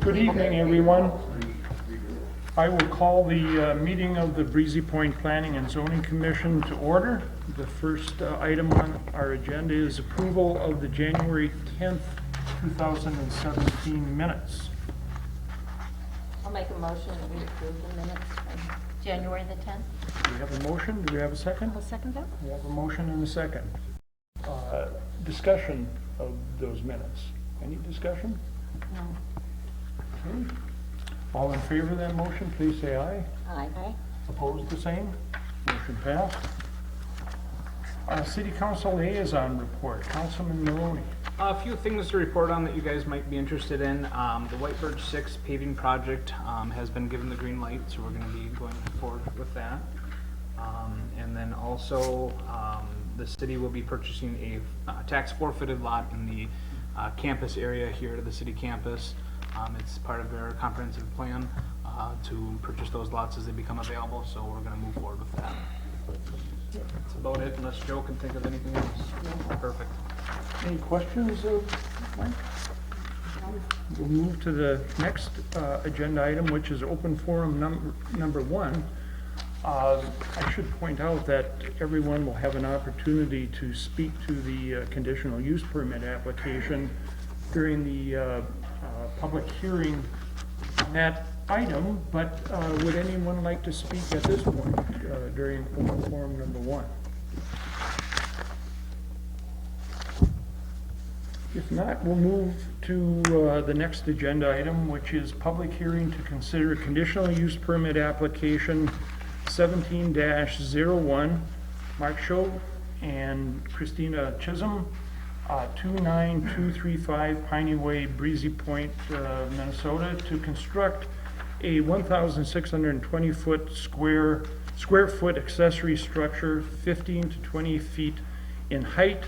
Good evening, everyone. I will call the meeting of the Breezy Point Planning and Zoning Commission to order. The first item on our agenda is approval of the January 10th, 2017 minutes. I'll make a motion that we approve the minutes from January the 10th. Do we have a motion? Do we have a second? I'll second that. We have a motion and a second. Discussion of those minutes. Any discussion? No. Okay. All in favor of that motion, please say aye. Aye. Opposed, the same. Motion passed. City Council Liaison Report. Councilman Maroney. A few things to report on that you guys might be interested in. The White Birch 6 paving project has been given the green light, so we're going to be going forward with that. And then also, the city will be purchasing a tax forfeited lot in the campus area here to the city campus. It's part of their comprehensive plan to purchase those lots as they become available, so we're going to move forward with that. That's about it, unless Joe can think of anything else. No. Perfect. Any questions of Mike? We'll move to the next agenda item, which is open forum number 1. I should point out that everyone will have an opportunity to speak to the conditional use permit application during the public hearing on that item, but would anyone like to speak at this point during open forum number 1? If not, we'll move to the next agenda item, which is public hearing to consider conditional use permit application 17-01, Mark Shove and Christina Chisholm, 29235 Piney Way, Breezy Point, Minnesota, to construct a 1,620 square foot accessory structure, 15 to 20 feet in height,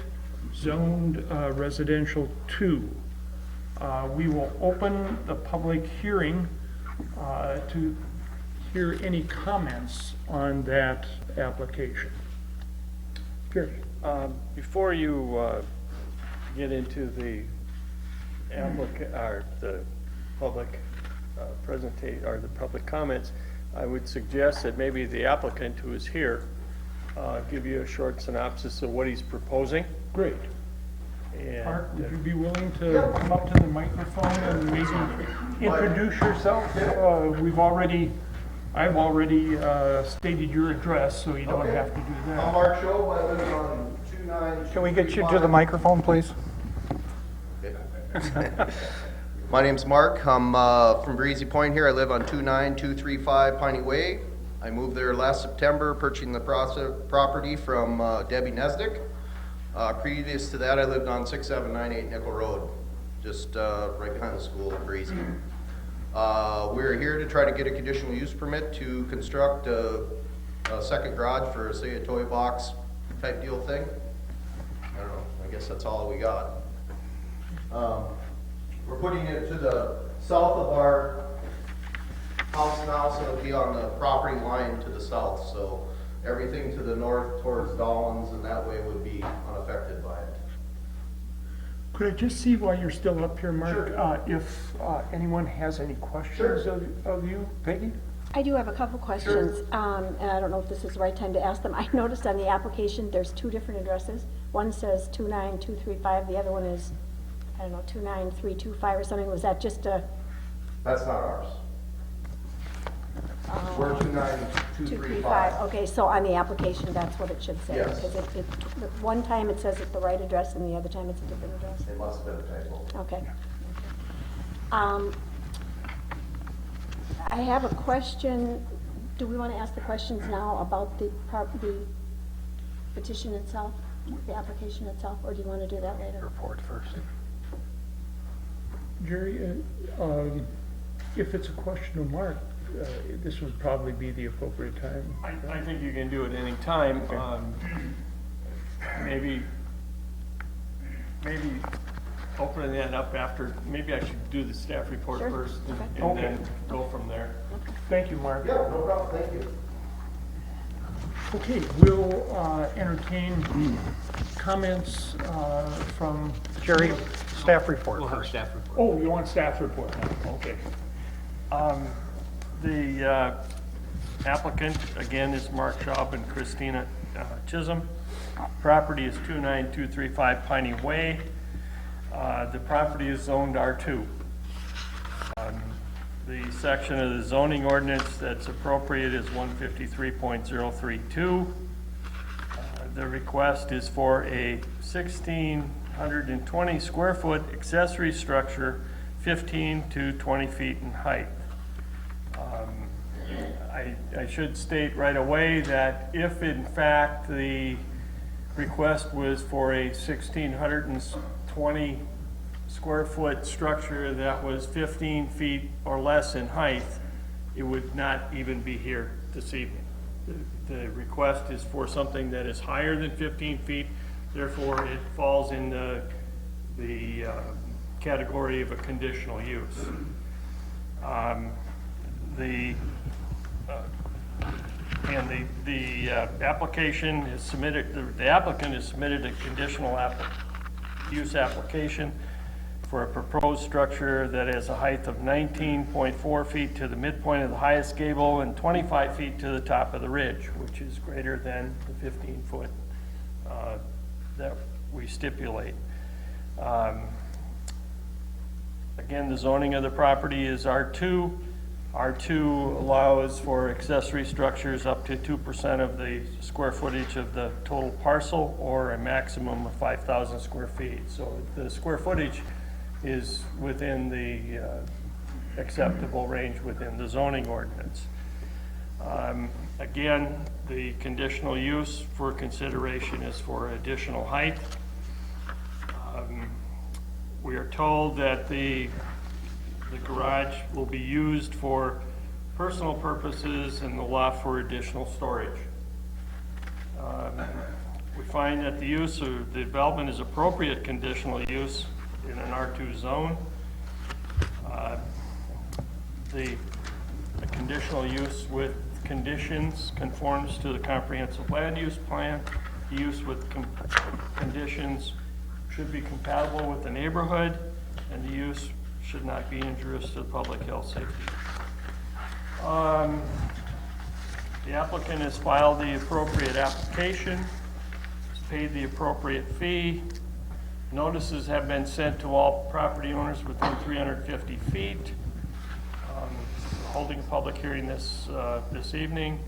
zoned residential 2. We will open the public hearing to hear any comments on that application. Gary. Before you get into the applicant or the public presentation or the public comments, I would suggest that maybe the applicant who is here give you a short synopsis of what he's proposing. Great. And Mark, would you be willing to come up to the microphone and maybe introduce yourself? I've already stated your address, so you don't have to do I'm that. Mark Shove. I live on 29. Can we get you to the microphone, please? My name's Mark. I'm from Breezy Point here. I live on 29235 Piney Way. I moved there last September, purchasing the property from Debbie Nesdick. Previous to that, I lived on 6798 Nickel Road, just right behind the school in Breezy. We're here to try to get a conditional use permit to construct a second garage for, say, a toy box type deal thing. I don't know, I guess that's all we got. We're putting it to the south of our house now, so it'll be on the property line to the south. So everything to the north towards Dollins and that way would be unaffected by it. Could I just see while you're still up here, Mark, Sure. if anyone has any questions Sure. of you? Peggy? I do have a couple questions, and I don't know if this is the right time to ask them. I noticed on the application, there's 2 different addresses. One says 29235, the other one is, I don't know, 29325 or something. Was that just a? That's not ours. We're 29235. Okay, so on the application, that's what it should say. Yes. Because one time it says it's the right address, and the other time it's a different address. It must have been a typo. Okay. I have a question. Do we want to ask the questions now about the petition itself, the application itself, or do you want to do that later? Report first. Jerry, if it's a question of Mark, this would probably be the appropriate time. I think you can do it any time. Okay. Maybe opening that up after, maybe I should do the staff report Sure. first Okay. and then go from there. Thank you, Mark. Yeah, no problem. Thank you. Okay, we'll entertain comments from Jerry, staff report We'll have first. staff report. Oh, you want staff report now, okay. The applicant, again, is Mark Schaub and Christina Chisholm. Property is 29235 Piney Way. The property is zoned R2. The section of the zoning ordinance that's appropriate is 153.032. The request is for a 1,620 square foot accessory structure, 15 to 20 feet in height. I should state right away that if in fact the request was for a 1,620 square foot structure that was 15 feet or less in height, it would not even be here this evening. The request is for something that is higher than 15 feet, therefore it falls in the category of a conditional use. The application is submitted, the applicant has submitted a conditional use application for a proposed structure that has a height of 19.4 feet to the midpoint of the highest gable and 25 feet to the top of the ridge, which is greater than the 15 foot that we stipulate. Again, the zoning of the property is R2. R2 allows for accessory structures up to 2% of the square footage of the total parcel, or a maximum of 5,000 square feet. So the square footage is within the acceptable range within the zoning ordinance. Again, the conditional use for consideration is for additional height. We are told that the garage will be used for personal purposes and the lot for additional storage. We find that the use of the development is appropriate conditional use in an R2 zone. The conditional use with conditions conforms to the comprehensive land use plan. The use with conditions should be compatible with the neighborhood, and the use should not be injurious to the public health safety. The applicant has filed the appropriate application, has paid the appropriate fee. Notices have been sent to all property owners within 350 feet. Holding a public hearing this evening.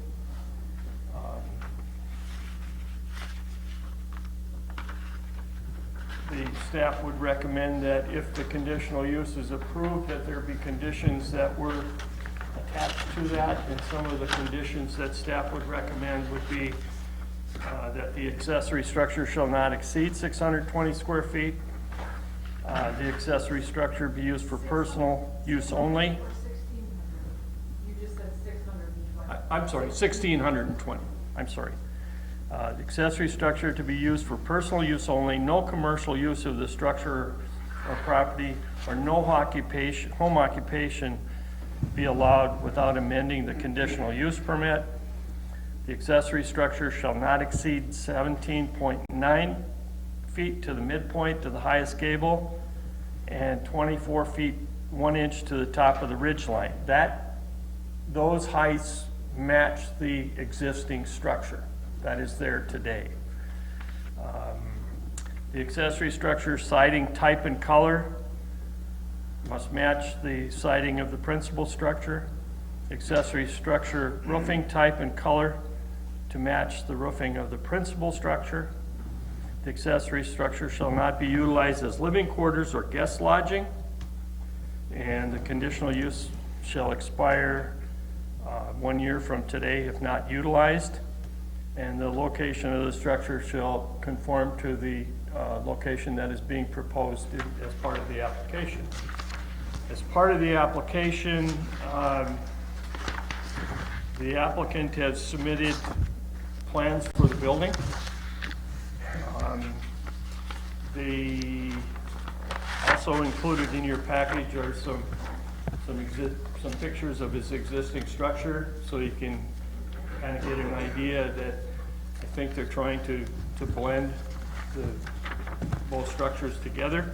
The staff would recommend that if the conditional use is approved, that there be conditions that were attached to that, and some of the conditions that staff would recommend would be that the accessory structure shall not exceed 620 square feet. The accessory structure be used for personal use only. You just said 620. I'm sorry, 1,620. I'm sorry. The accessory structure to be used for personal use only, no commercial use of the structure or property, or no home occupation be allowed without amending the conditional use permit. The accessory structure shall not exceed 17.9 feet to the midpoint to the highest gable, and 24 feet 1 inch to the top of the ridge line. Those heights match the existing structure that is there today. The accessory structure siding type and color must match the siding of the principal structure. Accessory structure roofing type and color to match the roofing of the principal structure. The accessory structure shall not be utilized as living quarters or guest lodging, and the conditional use shall expire 1 year from today if not utilized, and the location of the structure shall conform to the location that is being proposed as part of the application. As part of the application, the applicant has submitted plans for the building. Also included in your package are some pictures of his existing structure, so you can kind of get an idea that I think they're trying to blend both structures together.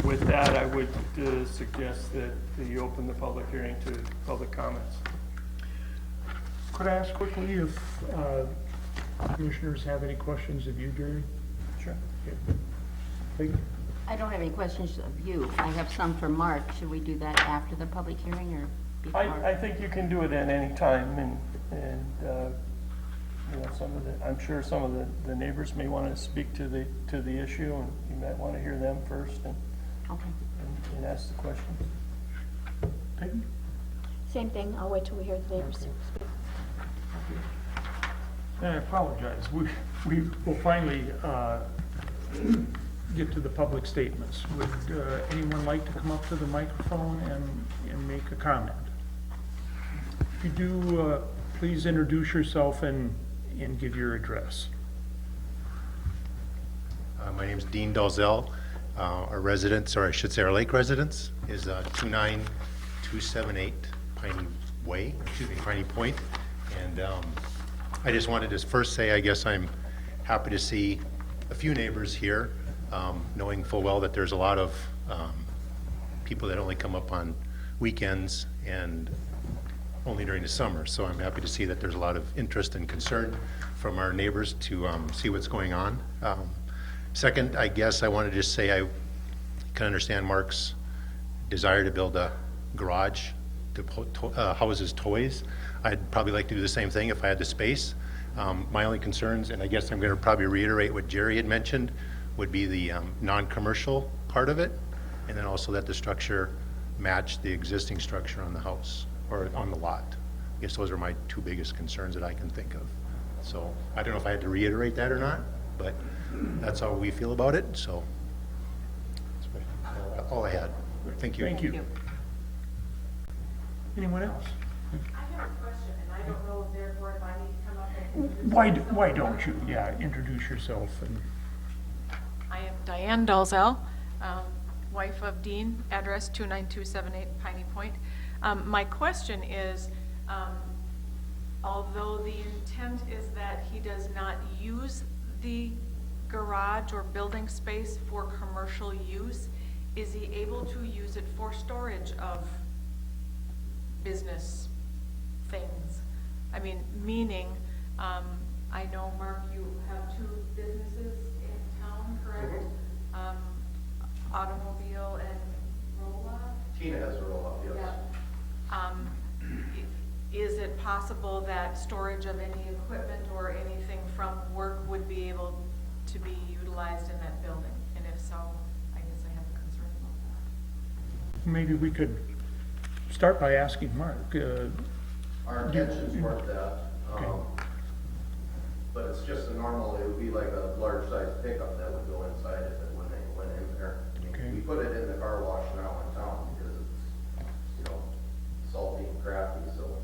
With that, I would suggest that you open the public hearing to public comments. Could I ask quickly if commissioners have any questions of you, Jerry? Sure. Peggy? I don't have any questions of you. I have some for Mark. Should we do that after the public hearing or before? I think you can do it at any time, and you know, I'm sure some of the neighbors may want to speak to the issue, and you might want to hear them first Okay. and ask the questions. Peggy? Same thing, I'll wait till we hear the neighbors speak. And I apologize. We will finally get to the public statements. Would anyone like to come up to the microphone and make a comment? If you do, please introduce yourself and give your address. My name's Dean Dalzell. Our residence, or I should say our lake residence, is 29278 Piney Point. And I just wanted to first say, I guess I'm happy to see a few neighbors here, knowing full well that there's a lot of people that only come up on weekends and only during the summer. So I'm happy to see that there's a lot of interest and concern from our neighbors to see what's going on. Second, I guess I wanted to just say I can understand Mark's desire to build a garage to house his toys. I'd probably like to do the same thing if I had the space. My only concerns, and I guess I'm going to probably reiterate what Jerry had mentioned, would be the non-commercial part of it, and then also that the structure match the existing structure on the house or on the lot. I guess those are my two biggest concerns that I can think of. So I don't know if I had to reiterate that or not, but that's how we feel about it. So that's all I had. Thank you. Thank you. Anyone else? I have a question, and I don't know therefore if I need to come up and introduce Why myself. don't you? Yeah, introduce yourself. And I am Diane Dalzell, wife of Dean, address 29278 Piney Point. My question is, although the intent is that he does not use the garage or building space for commercial use, is he able to use it for storage of business things? I mean, meaning, I know, Mark, you have two businesses in town, correct? Automobile and roll-up? Tina has a roll-up, yes. Is it possible that storage of any equipment or anything from work would be able to be utilized in that building? And if so, I guess I have a concern about that. maybe we could start by asking Mark. Our intentions weren't that, Okay. but it's just a normal, it would be like a large size pickup that would go inside if it went in there. I mean, Okay. we put it in the car wash now in town because it's, salty and crappy, so.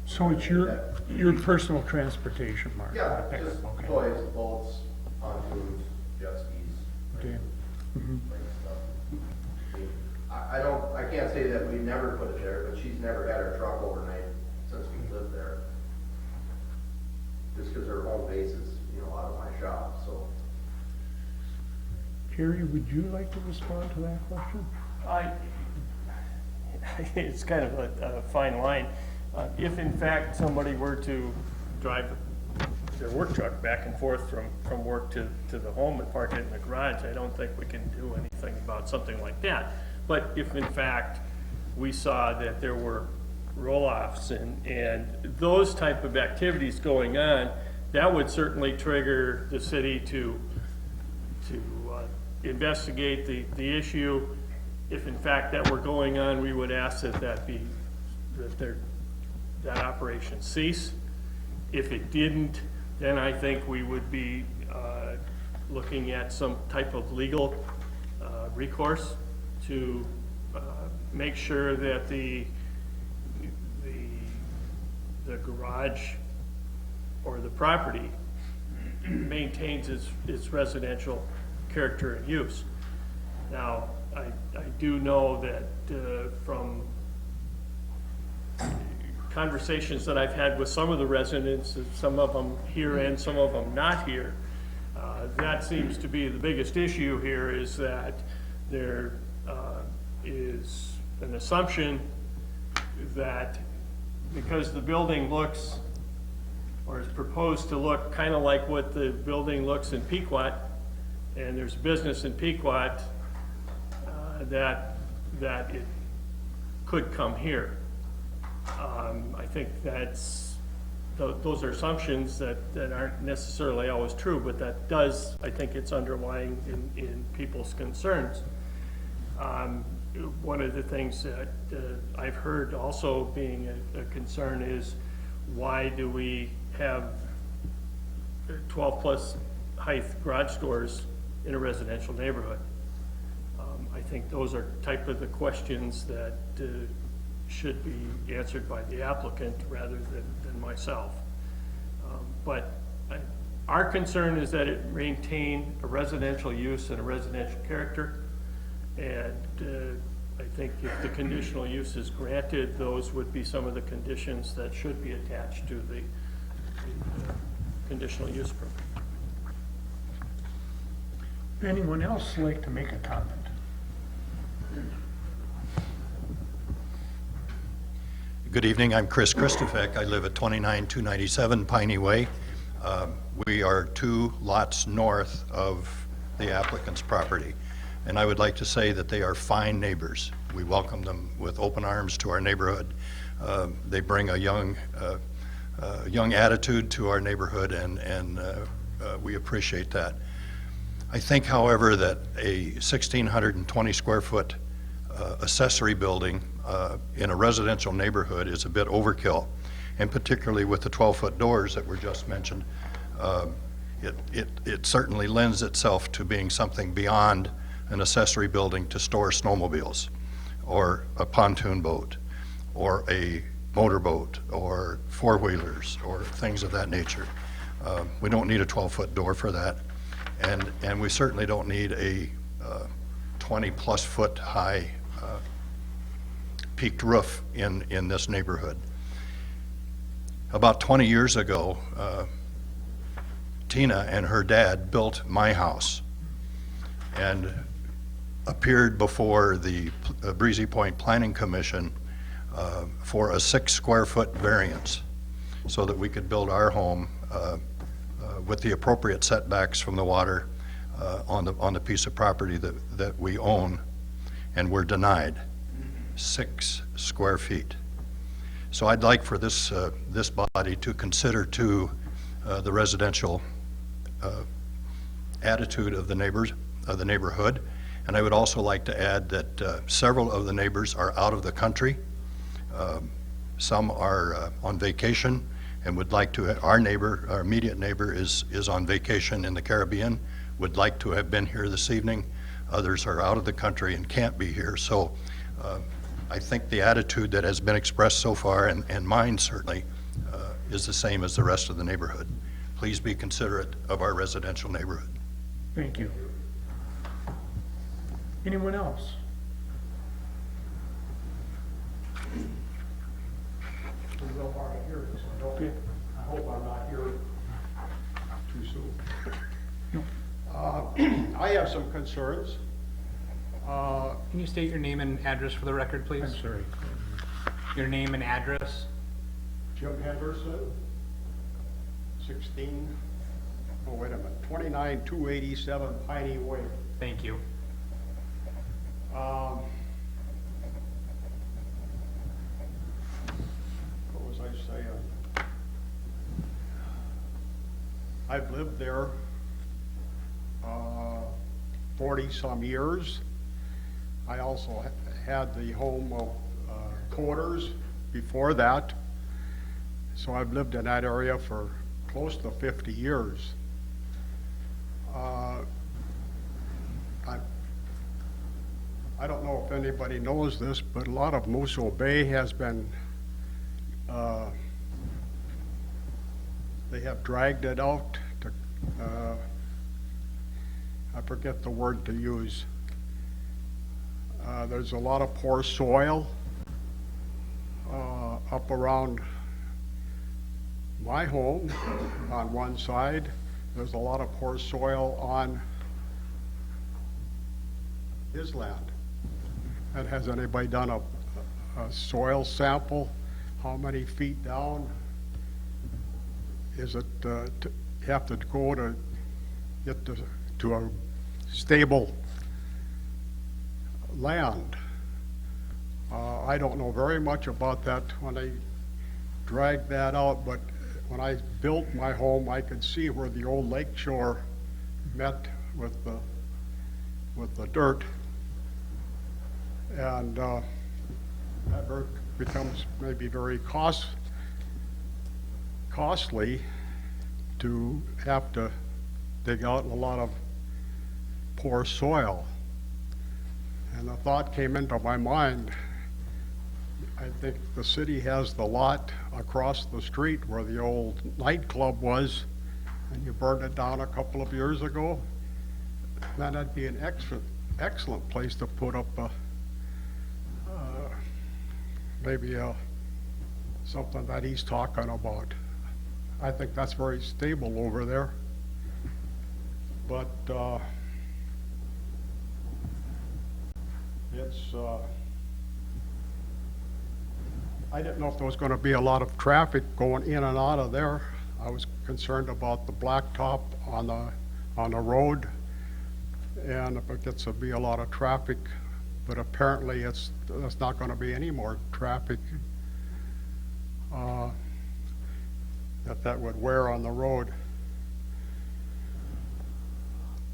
So it's your personal transportation, Mark? Yeah, not pickup, just okay. toys, boats, pontoons, jet skis. Okay. Mhm. Like stuff. I can't say that we never put it there, but she's never had her truck overnight since we lived there. Just because her home base is, out of my shop, so. Jerry, would you like to respond to that question? It's kind of a fine line. If in fact somebody were to drive their work truck back and forth from work to the home and park it in the garage, I don't think we can do anything about something like that. But if in fact we saw that there were roll-offs and those type of activities going on, that would certainly trigger the city to investigate the issue. If in fact that were going on, we would ask that operation cease. If it didn't, then I think we would be looking at some type of legal recourse to make sure that the garage or the property maintains its residential character and use. Now, I do know that from conversations that I've had with some of the residents, some of them here and some of them not here, That seems to be the biggest issue here, is that there is an assumption that because the building looks, or is proposed to look kind of like what the building looks in Pequot, and there's business in Pequot, that it could come here. I think those are assumptions that aren't necessarily always true, but that does, I think it's underlying in people's concerns. One of the things that I've heard also being a concern is, why do we have 12-plus height garage doors in a residential neighborhood? I think those are type of the questions that should be answered by the applicant rather than myself. But our concern is that it maintain a residential use and a residential character. And I think if the conditional use is granted, those would be some of the conditions that should be attached to the conditional use permit. Would anyone else like to make a comment? Good evening, I'm Chris Christofek. I live at 29297 Piney Way. We are 2 lots north of the applicant's property, and I would like to say that they are fine neighbors. We welcome them with open arms to our neighborhood. They bring a young attitude to our neighborhood, and we appreciate that. I think, however, that a 1,620 square foot accessory building in a residential neighborhood is a bit overkill, and particularly with the 12-foot doors that were just mentioned, it certainly lends itself to being something beyond an accessory building to store snowmobiles, or a pontoon boat, or a motorboat, or four-wheelers, or things of that nature. We don't need a 12-foot door for that, and we certainly don't need a 20-plus foot high peaked roof in this neighborhood. About 20 years ago, Tina and her dad built my house and appeared before the Breezy Point Planning Commission for a 6 square foot variance so that we could build our home with the appropriate setbacks from the water on the piece of property that we own, and were denied 6 square feet. So I'd like for this body to consider too the residential attitude of the neighbors of the neighborhood, and I would also like to add that several of the neighbors are out of the country. Some are on vacation and would like to. Our immediate neighbor is on vacation in the Caribbean, would like to have been here this evening. Others are out of the country and can't be here. So I think the attitude that has been expressed so far, and mine certainly, is the same as the rest of the neighborhood. Please be considerate of our residential neighborhood. Thank you. Anyone else? It's real hard to hear this. I hope I'm not here too soon. I have some concerns. Can you state your name and address for the record, please? I'm sorry. Your name and address? Jim Henderson, 29287 Piney Way. Thank you. What was I saying? I've lived there 40-some years. I also had the home of quarters before that, so I've lived in that area for close to 50 years. I don't know if anybody knows this, but a lot of Mosul Bay has been, they have dragged it out to, I forget the word to use. There's a lot of poor soil up around my home on one side. there's a lot of poor soil on his land. And has anybody done a soil sample? How many feet down is it, have to go to get to a stable land? I don't know very much about that when I dragged that out, but when I built my home, I could see where the old lake shore met with the dirt. And that becomes maybe very costly to have to dig out a lot of poor soil. And the thought came into my mind, I think the city has the lot across the street where the old nightclub was, and you burned it down a couple of years ago. Man, that'd be an excellent place to put up maybe something that he's talking about. I think that's very stable over there. But it's, I didn't know if there was going to be a lot of traffic going in and out of there. I was concerned about the blacktop on the road, and if it gets to be a lot of traffic, but apparently there's not going to be any more traffic that would wear on the road.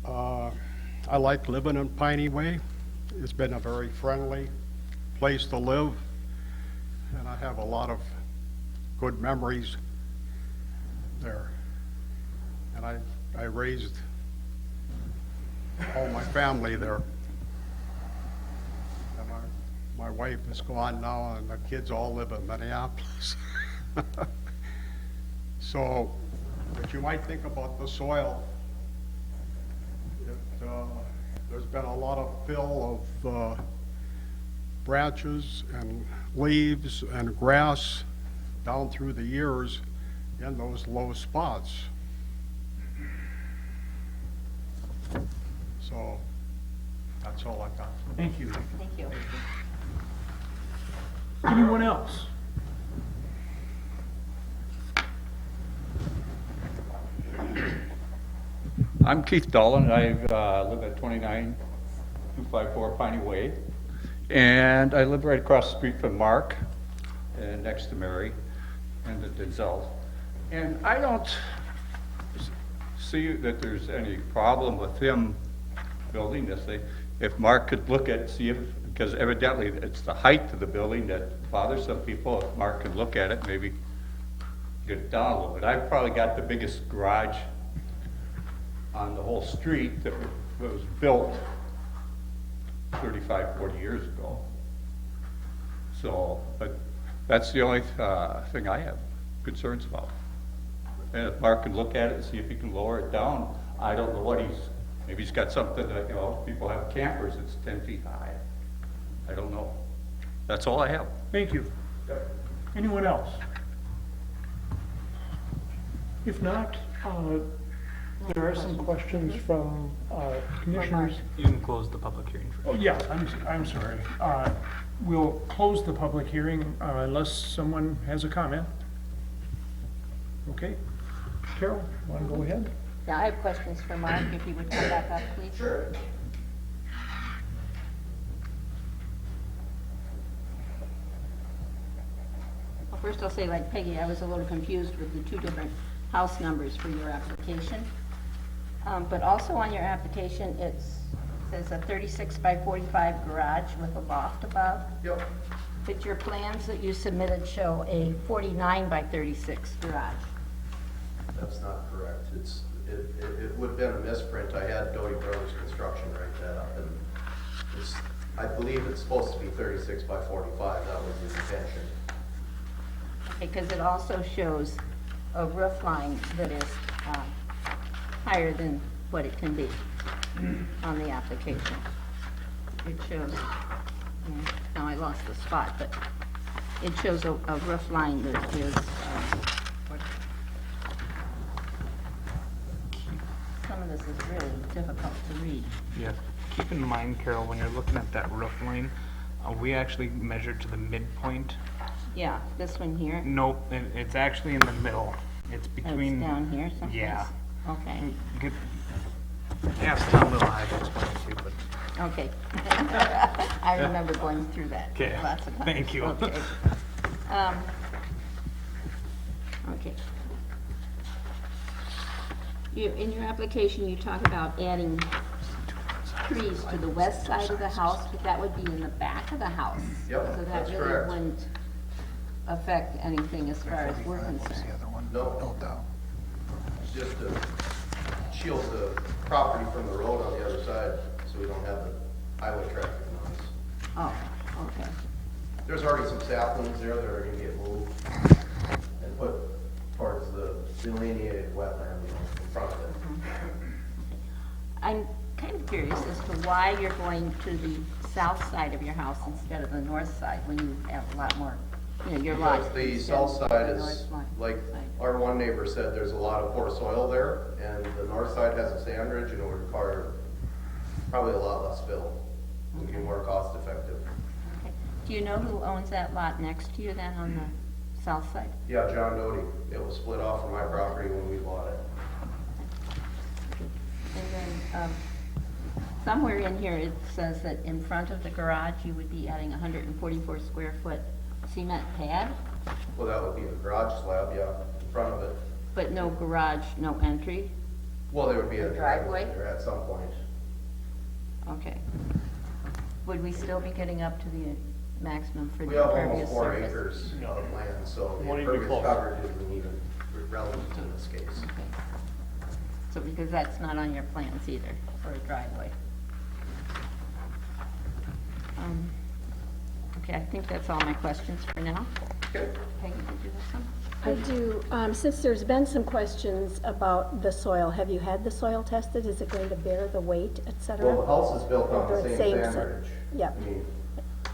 I like living in Piney Way. It's been a very friendly place to live, and I have a lot of good memories there. And I raised all my family there. And my wife is gone now, and the kids all live in Minneapolis. So, but you might think about the soil. There's been a lot of fill of branches and leaves and grass down through the years in those low spots. So that's all I got. Thank you. Thank you. Anyone else? I'm Keith Dolan. I live at 29254 Piney Way. And I live right across the street from Mark, and next to Mary, and the Denzels. And I don't see that there's any problem with him building this thing. If Mark could look at, see if, because evidently it's the height of the building that bothers some people. If Mark could look at it, maybe get it down a little bit. I've probably got the biggest garage on the whole street that was built 35, 40 years ago. So, but that's the only thing I have concerns about. And if Mark can look at it and see if he can lower it down, I don't know what maybe he's got something that, you know, people have campers that's 10 feet high. I don't know. That's all I have. Thank you. Anyone else? If not, there are some questions from commissioners. You can close the public hearing first. Oh, yeah, I'm sorry. We'll close the public hearing unless someone has a comment. Okay. Carol, want to go ahead? Yeah, I have questions for Mark, if he would come back up, please. Sure. Well, first I'll say, like Peggy, I was a little confused with the two different house numbers for your application. But also on your application, it says a 36 by 45 garage with a loft above. Yep. But your plans that you submitted show a 49 by 36 garage. That's not correct. It would have been a misprint. I had Doty Brothers Construction write that up, and I believe it's supposed to be 36 by 45. That was the intention. Because it also shows a roof line that is higher than what it can be on the application. It shows, now I lost the spot, but it shows a roof line that is, is really difficult to read. Yeah. Keep in mind, Carol, when you're looking at that roof line, we actually measured to the midpoint. Yeah, this one here, Nope, it's actually in the middle. It's it's between. down here someplace. Yeah. Okay, Get, ask Tom Little, I can explain it to you, but. okay. I remember going through that Okay, lots of times. thank you. Okay. Okay. In your application, you talk about adding trees to the west side of the house, but that would be in the back of the house. Yep, So that that's really correct. wouldn't affect anything as far as we're concerned. No. Just to shield the property from the road on the other side, so we don't have the highway traffic noise. Oh, okay. There's already some saplings there that are gonna get moved and put towards the delineated wetland, in front of it. I'm kind of curious as to why you're going to the south side of your house instead of the north side when you have a lot more, your lot. Because the is south down side the is, north line- like side. our one neighbor said, there's a lot of poor soil there, and the north side has a sand ridge and it would require probably a lot less fill. It would be more cost effective. Okay. Do you know who owns that lot next to you then on the south side? Yeah, John Doty, it was split off from my property when we bought it. And then, somewhere in here, it says that in front of the garage, you would be adding a 144 square foot cement pad, Well, that would be the garage slab, yeah, in front of it. but no garage, no entry? Well, there would be a The driveway driveway? there at some point. Okay. Would we still be getting up to the maximum for We the have impervious almost 4 surface? acres of land, so the Won't even be impervious close. coverage isn't even relevant in this case. Okay. So because that's not on your plans either, for a driveway. Okay, I think that's all my questions for now. Okay. Peggy, did you have some? I do, since there's been some questions about the soil, have you had the soil tested? Is it going to bear the weight, et cetera? Well, the house is built on the The same same sand site. ridge. Yep. I mean,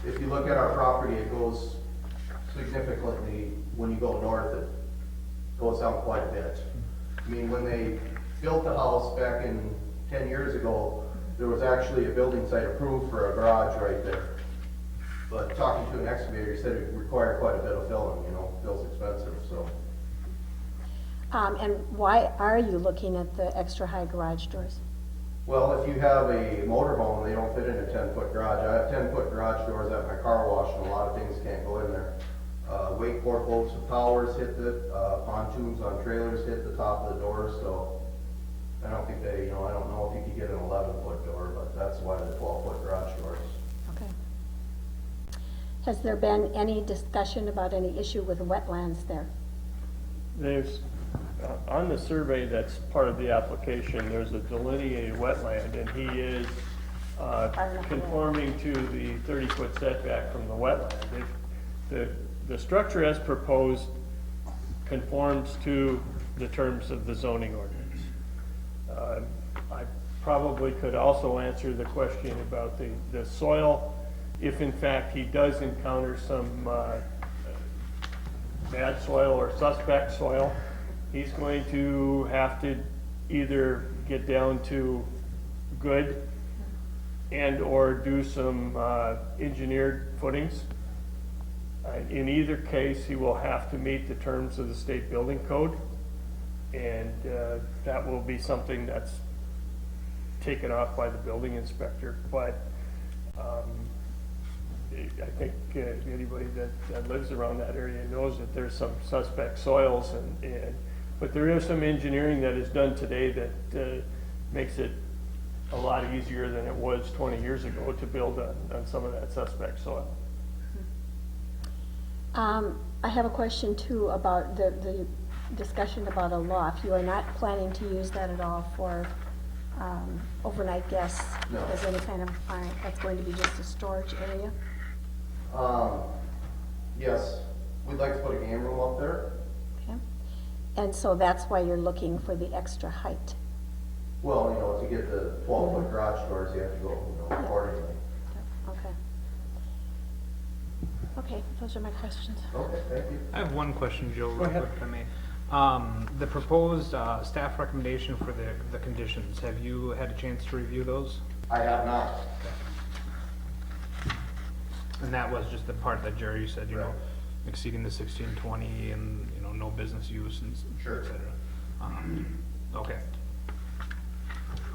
if you look at our property, it goes significantly, when you go north, it goes down quite a bit. I mean, when they built the house back in 10 years ago, there was actually a building site approved for a garage right there. But talking to an excavator, he said it required quite a bit of filling, fill's expensive, so. And why are you looking at the extra high garage doors? Well, if you have a motorhome, they don't fit in a 10-foot garage. I have 10-foot garage doors at my car wash, and a lot of things can't go in there. Wakeport boats with towers hit it, pontoons on trailers hit the top of the doors, so I don't think they, I don't know if you could get an 11-foot door, but that's why the 12-foot garage doors. Okay. Has there been any discussion about any issue with wetlands there? There's, on the survey that's part of the application, there's a delineated wetland, and he is conforming to the 30-foot setback from the wetland. The structure as proposed conforms to the terms of the zoning ordinance. I probably could also answer the question about the soil, if in fact he does encounter some bad soil or suspect soil. He's going to have to either get down to good and/or do some engineered footings. In either case, he will have to meet the terms of the state building code, and that will be something that's taken off by the building inspector. But I think anybody that lives around that area knows that there's some suspect soils, but there is some engineering that is done today that makes it a lot easier than it was 20 years ago to build on some of that suspect soil. I have a question too about the discussion about a loft. You are not planning to use that at all for overnight guests? No. As any kind of, that's going to be just a storage area? Yes, we'd like to put a game room up there. Okay. And so that's why you're looking for the extra height? Well, to get the 12-foot garage doors, you have to go accordingly. Okay. Okay, those are my questions. Okay, thank you. I have one question, Joe, real quick, if I may. The proposed staff recommendation for the conditions, have you had a chance to review those? I have not. And that was just the part that Jerry said, you know, Right. exceeding the 1620 and, you know, no business use and Sure. et cetera. Okay.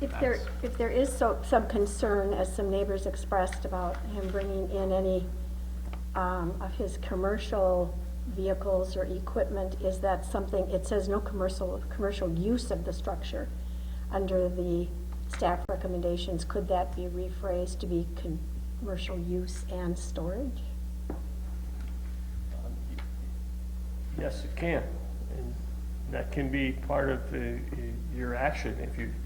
If there is some concern, as some neighbors expressed, about him bringing in any of his commercial vehicles or equipment, is that something, it says no commercial use of the structure under the staff recommendations. Could that be rephrased to be commercial use and storage? Yes, it can. And that can be part of your action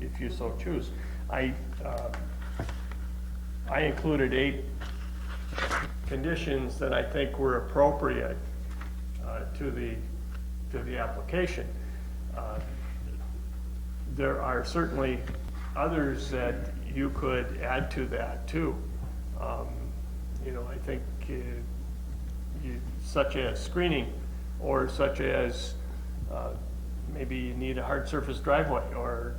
if you so choose. I included 8 conditions that I think were appropriate to the application. There are certainly others that you could add to that too. You know, I think such as screening, or such as maybe you need a hard surface driveway, or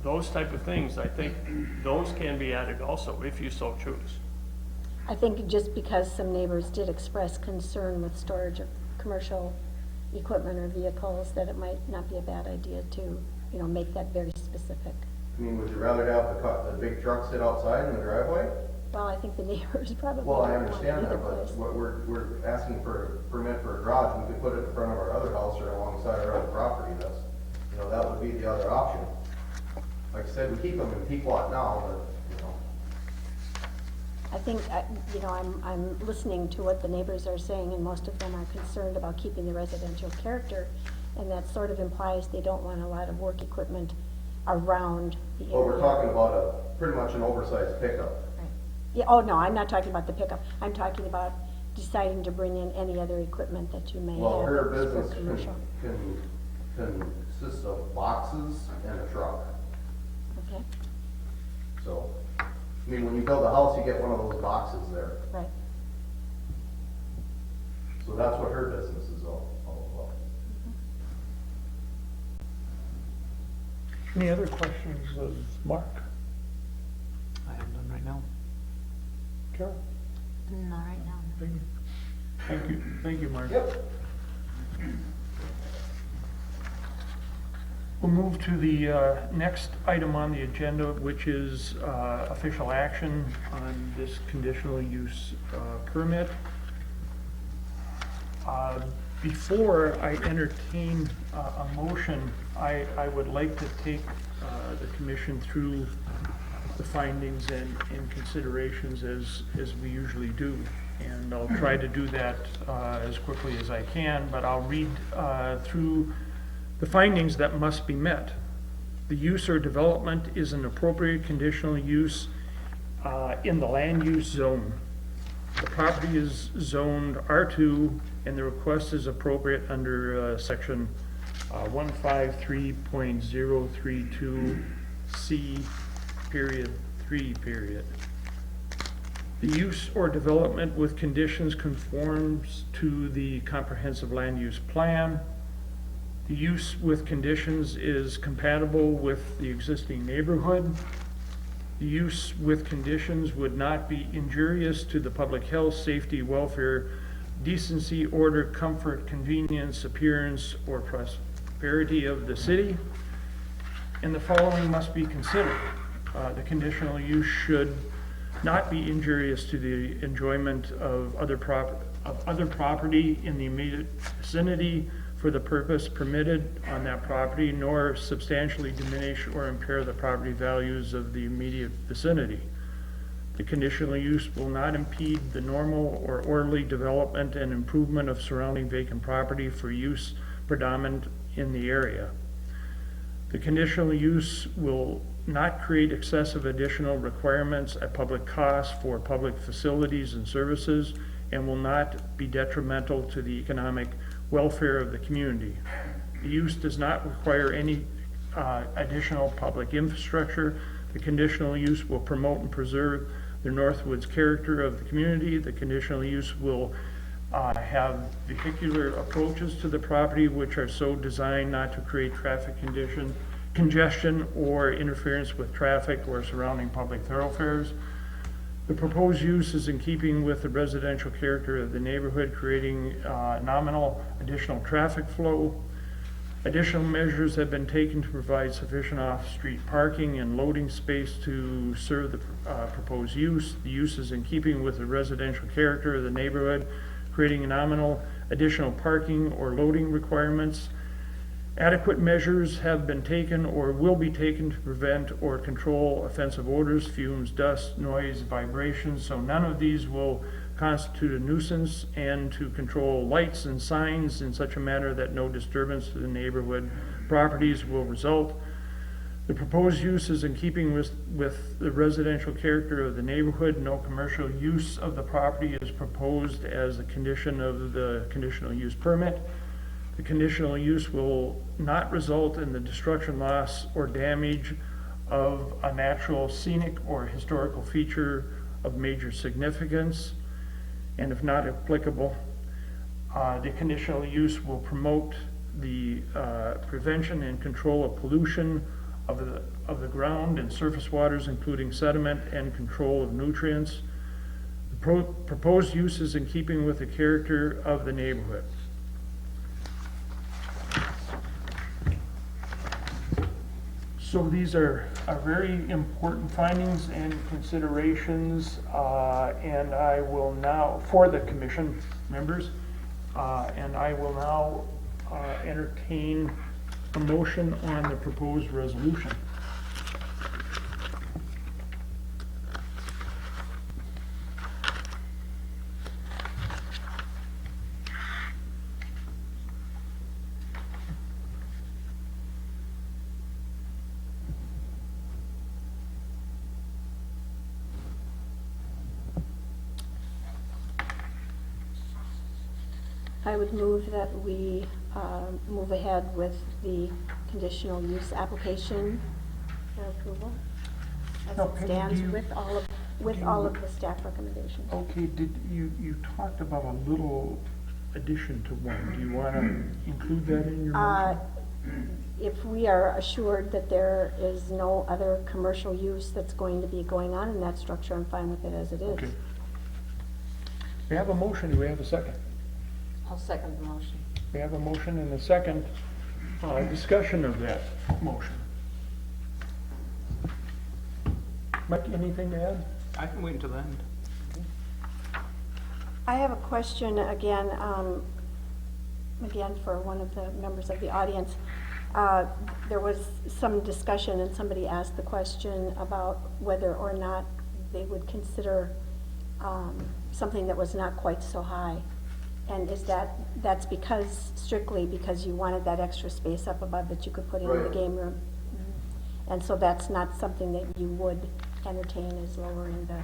those type of things. I think those can be added also if you so choose. I think just because some neighbors did express concern with storage of commercial equipment or vehicles, that it might not be a bad idea to, you know, make that very specific. I mean, would you rather have the big truck sit outside in the driveway? Well, I think the neighbors probably Well, I don't want understand either that, but place. we're asking for a permit for a garage. We could put it in front of our other house or alongside our other property. That's, you know, that would be the other option. Like I said, we keep them in Pequot now, but, you know. I think, you know, I'm listening to what the neighbors are saying, and most of them are concerned about keeping the residential character, and that sort of implies they don't want a lot of work equipment around the area. Well, we're talking about pretty much an oversized pickup. Right. Yeah, oh, no, I'm not talking about the pickup. I'm talking about deciding to bring in any other equipment that you may have. Well, her that's for business commercial. can consist of boxes and a truck. Okay, So, I mean, when you build a house, you get one of those boxes there. right. So that's what her business is all about. Any other questions of Mark? I have none right now. Carol? Not right now. Thank you, Mark. Yep. We'll move to the next item on the agenda, which is official action on this conditional use permit. Before I entertain a motion, I would like to take the commission through the findings and considerations as we usually do. And I'll try to do that as quickly as I can, but I'll read through the findings that must be met. The use or development is an appropriate conditional use in the land use zone. The property is zoned R2, and the request is appropriate under section 153.032C period 3 period. The use or development with conditions conforms to the comprehensive land use plan. The use with conditions is compatible with the existing neighborhood. The use with conditions would not be injurious to the public health, safety, welfare, decency, order, comfort, convenience, appearance, or prosperity of the city. And the following must be considered. The conditional use should not be injurious to the enjoyment of other property in the immediate vicinity for the purpose permitted on that property, nor substantially diminish or impair the property values of the immediate vicinity. The conditional use will not impede the normal or orderly development and improvement of surrounding vacant property for use predominant in the area. The conditional use will not create excessive additional requirements at public cost for public facilities and services, and will not be detrimental to the economic welfare of the community. The use does not require any additional public infrastructure. The conditional use will promote and preserve the Northwoods character of the community. The conditional use will have vehicular approaches to the property which are so designed not to create traffic congestion or interference with traffic or surrounding public thoroughfares. The proposed use is in keeping with the residential character of the neighborhood, creating nominal additional traffic flow. Additional measures have been taken to provide sufficient off-street parking and loading space to serve the proposed use. The use is in keeping with the residential character of the neighborhood, creating a nominal additional parking or loading requirements. Adequate measures have been taken or will be taken to prevent or control offensive odors, fumes, dust, noise, vibrations, so none of these will constitute a nuisance, and to control lights and signs in such a manner that no disturbance to the neighborhood properties will result. The proposed use is in keeping with the residential character of the neighborhood. No commercial use of the property is proposed as a condition of the conditional use permit. The conditional use will not result in the destruction, loss, or damage of a natural, scenic, or historical feature of major significance. And if not applicable, the conditional use will promote the prevention and control of pollution of the ground and surface waters, including sediment, and control of nutrients. The proposed use is in keeping with the character of the neighborhood. So these are very important findings and considerations, and I will now, for the commission members, and I will now entertain a motion on the proposed resolution. I would move that we move ahead with the conditional use application for approval as Now, it Peggy, stands do you- with all of the staff recommendations. Okay, you talked about a little addition to one. Do you want to include that in your motion? If we are assured that there is no other commercial use that's going to be going on in that structure, I'm fine with it as it is. Okay. We have a motion. Do we have a second? I'll second the motion. We have a motion and a second. Discussion of that motion. Mike, anything to add? I can wait until the end. I have a question again, for one of the members of the audience. There was some discussion and somebody asked the question about whether or not they would consider something that was not quite so high. And is that's strictly because you wanted that extra space up above that you could put in the Right. game room? And so that's not something that you would entertain as lowering the, I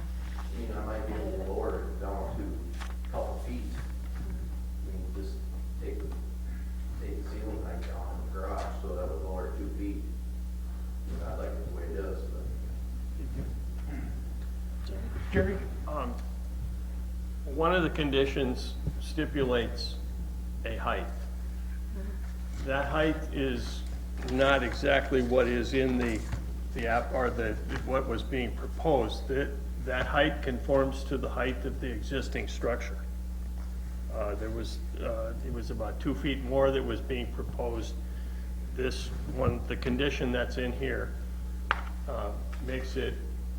mean, I might be able to lower it down to a couple feet. I mean, just take the ceiling height down in the garage, so that would lower it 2 feet. I like it the way it is, but. Jerry? One of the conditions stipulates a height. That height is not exactly what is in the app, or what was being proposed. That height conforms to the height of the existing structure. It was about 2 feet more that was being proposed. This one, the condition that's in here, makes it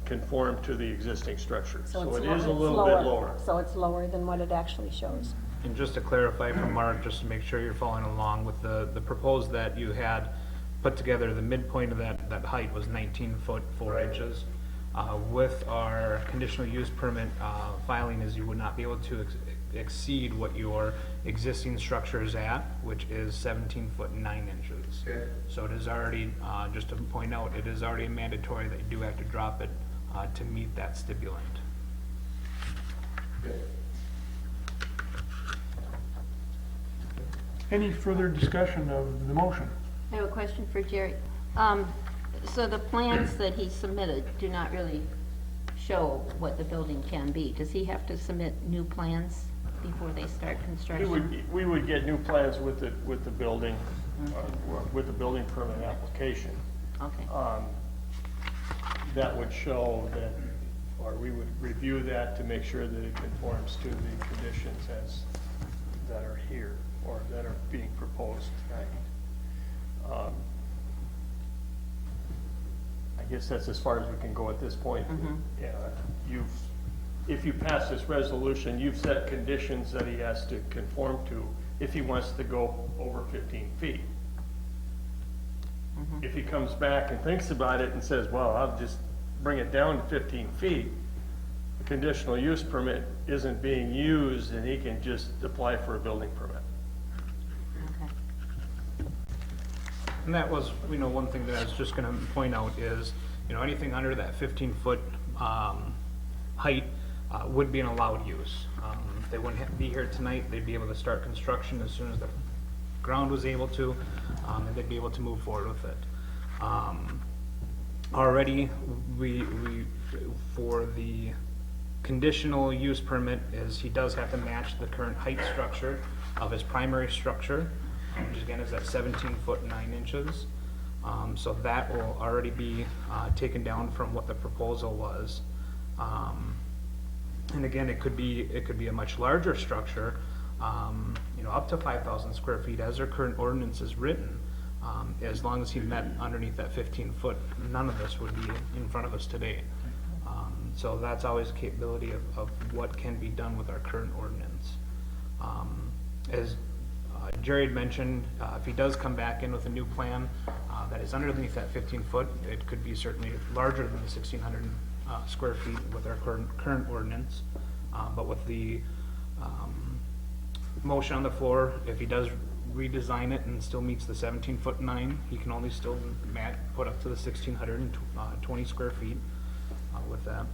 conform to the existing structure. So it is a little bit lower. So it's lower than what it actually shows. And just to clarify for Mark, just to make sure you're following along with the proposed that you had put together, the midpoint of that height was 19 foot 4 inches. With our conditional use permit filing is you would not be able to exceed what your existing structure is at, which is 17 foot 9 inches. Okay. So it is already, just to point out, it is already mandatory that you do have to drop it to meet that stipulant. Any further discussion of the motion? I have a question for Jerry. So the plans that he submitted do not really show what the building can be. Does he have to submit new plans before they start construction? We would get new plans with the building, with the building permit application. Okay, That would show that, or we would review that to make sure that it conforms to the conditions that are here, or that are being proposed tonight. I guess that's as far as we can go at this point. Yeah, if you pass this resolution, you've set conditions that he has to conform to if he wants to go over 15 feet. If he comes back and thinks about it and says, well, I'll just bring it down to 15 feet, the conditional use permit isn't being used, and he can just apply for a building permit. okay. And that was, one thing that I was just gonna point out is, anything under that 15-foot height would be an allowed use. They wouldn't be here tonight, they'd be able to start construction as soon as the ground was able to, and they'd be able to move forward with it. Already, we for the conditional use permit is he does have to match the current height structure of his primary structure, which again is at 17 foot 9 inches. So that will already be taken down from what the proposal was. And again, it could be a much larger structure, up to 5,000 square feet as our current ordinance is written. As long as he met underneath that 15 foot, none of this would be in front of us today. So that's always a capability of what can be done with our current ordinance. As Jerry had mentioned, if he does come back in with a new plan that is underneath that 15 foot, it could be certainly larger than the 1,600 square feet with our current ordinance. But with the motion on the floor, if he does redesign it and still meets the 17 foot 9, he can only still put up to the 1,620 square feet with that.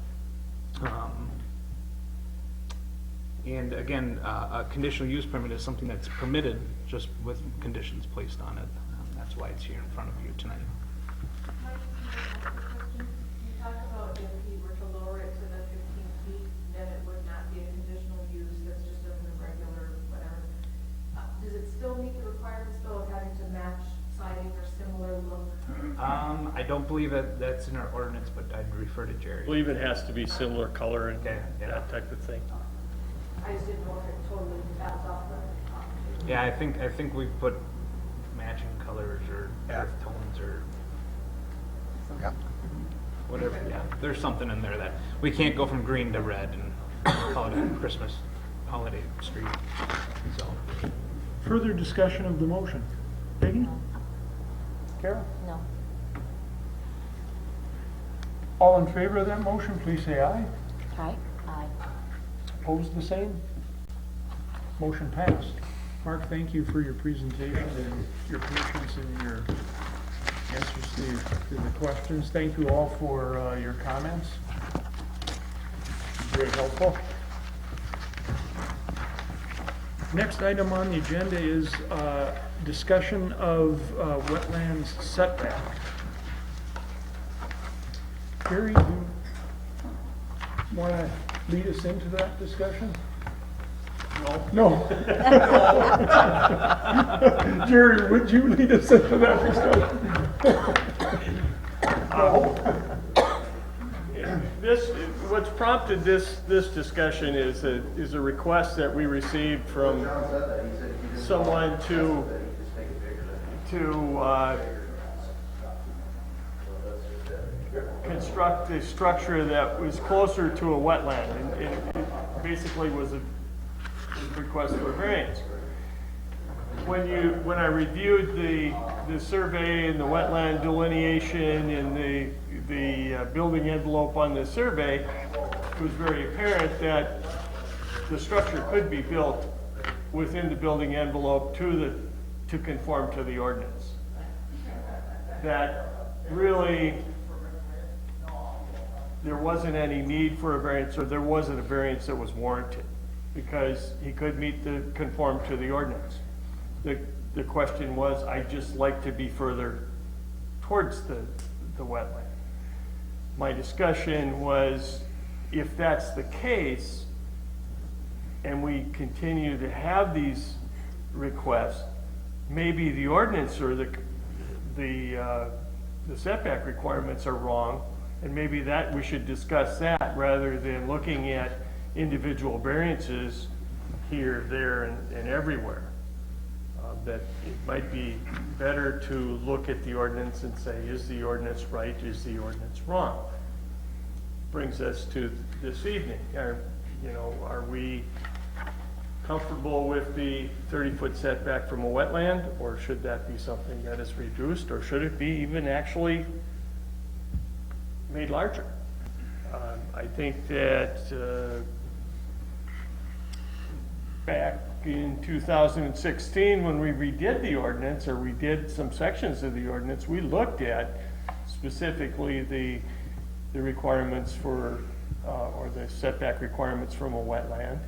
And again, a conditional use permit is something that's permitted just with conditions placed on it. That's why it's here in front of you tonight. You talked about if he were to lower it to the 15 feet, then it would not be a conditional use, that's just a regular whatever. Does it still meet the requirements though of having to match siding or similar look? I don't believe that's in our ordinance, but I'd refer to Jerry. I believe it has to be similar color and Okay, yeah. that type of thing. I just didn't know if it totally bounced off the. Yeah, I think we put matching colors or earth tones or Yeah. whatever. Yeah, there's something in there that we can't go from green to red and call it a Christmas holiday street. So, Further discussion of the motion? Peggy? Carol? No. All in favor of that motion, please say aye. Aye. Aye. Opposed, the same? Motion passed. Mark, thank you for your presentation and your patience and your answers to the questions. Thank you all for your comments. Very helpful. Next item on the agenda is discussion of wetlands setback. Gary, you want to lead us into that discussion? No. Jerry, would you lead us into that discussion? What's prompted this discussion is a request that we received from someone to construct a structure that was closer to a wetland, and it basically was a request for a variance. When I reviewed the survey and the wetland delineation and the building envelope on the survey, it was very apparent that the structure could be built within the building envelope to conform to the ordinance. That really there wasn't any need for a variance, or there wasn't a variance that was warranted, because he could conform to the ordinance. The question was, I'd just like to be further towards the wetland. My discussion was if that's the case, and we continue to have these requests, maybe the ordinance or the setback requirements are wrong, and maybe that, we should discuss that rather than looking at individual variances here, there, and everywhere. That it might be better to look at the ordinance and say, is the ordinance right, is the ordinance wrong? Brings us to this evening. Are we comfortable with the 30-foot setback from a wetland, or should that be something that is reduced, or should it be even actually made larger? I think that back in 2016, when we redid the ordinance, or redid some sections of the ordinance, we looked at specifically the requirements for, or the setback requirements from a wetland.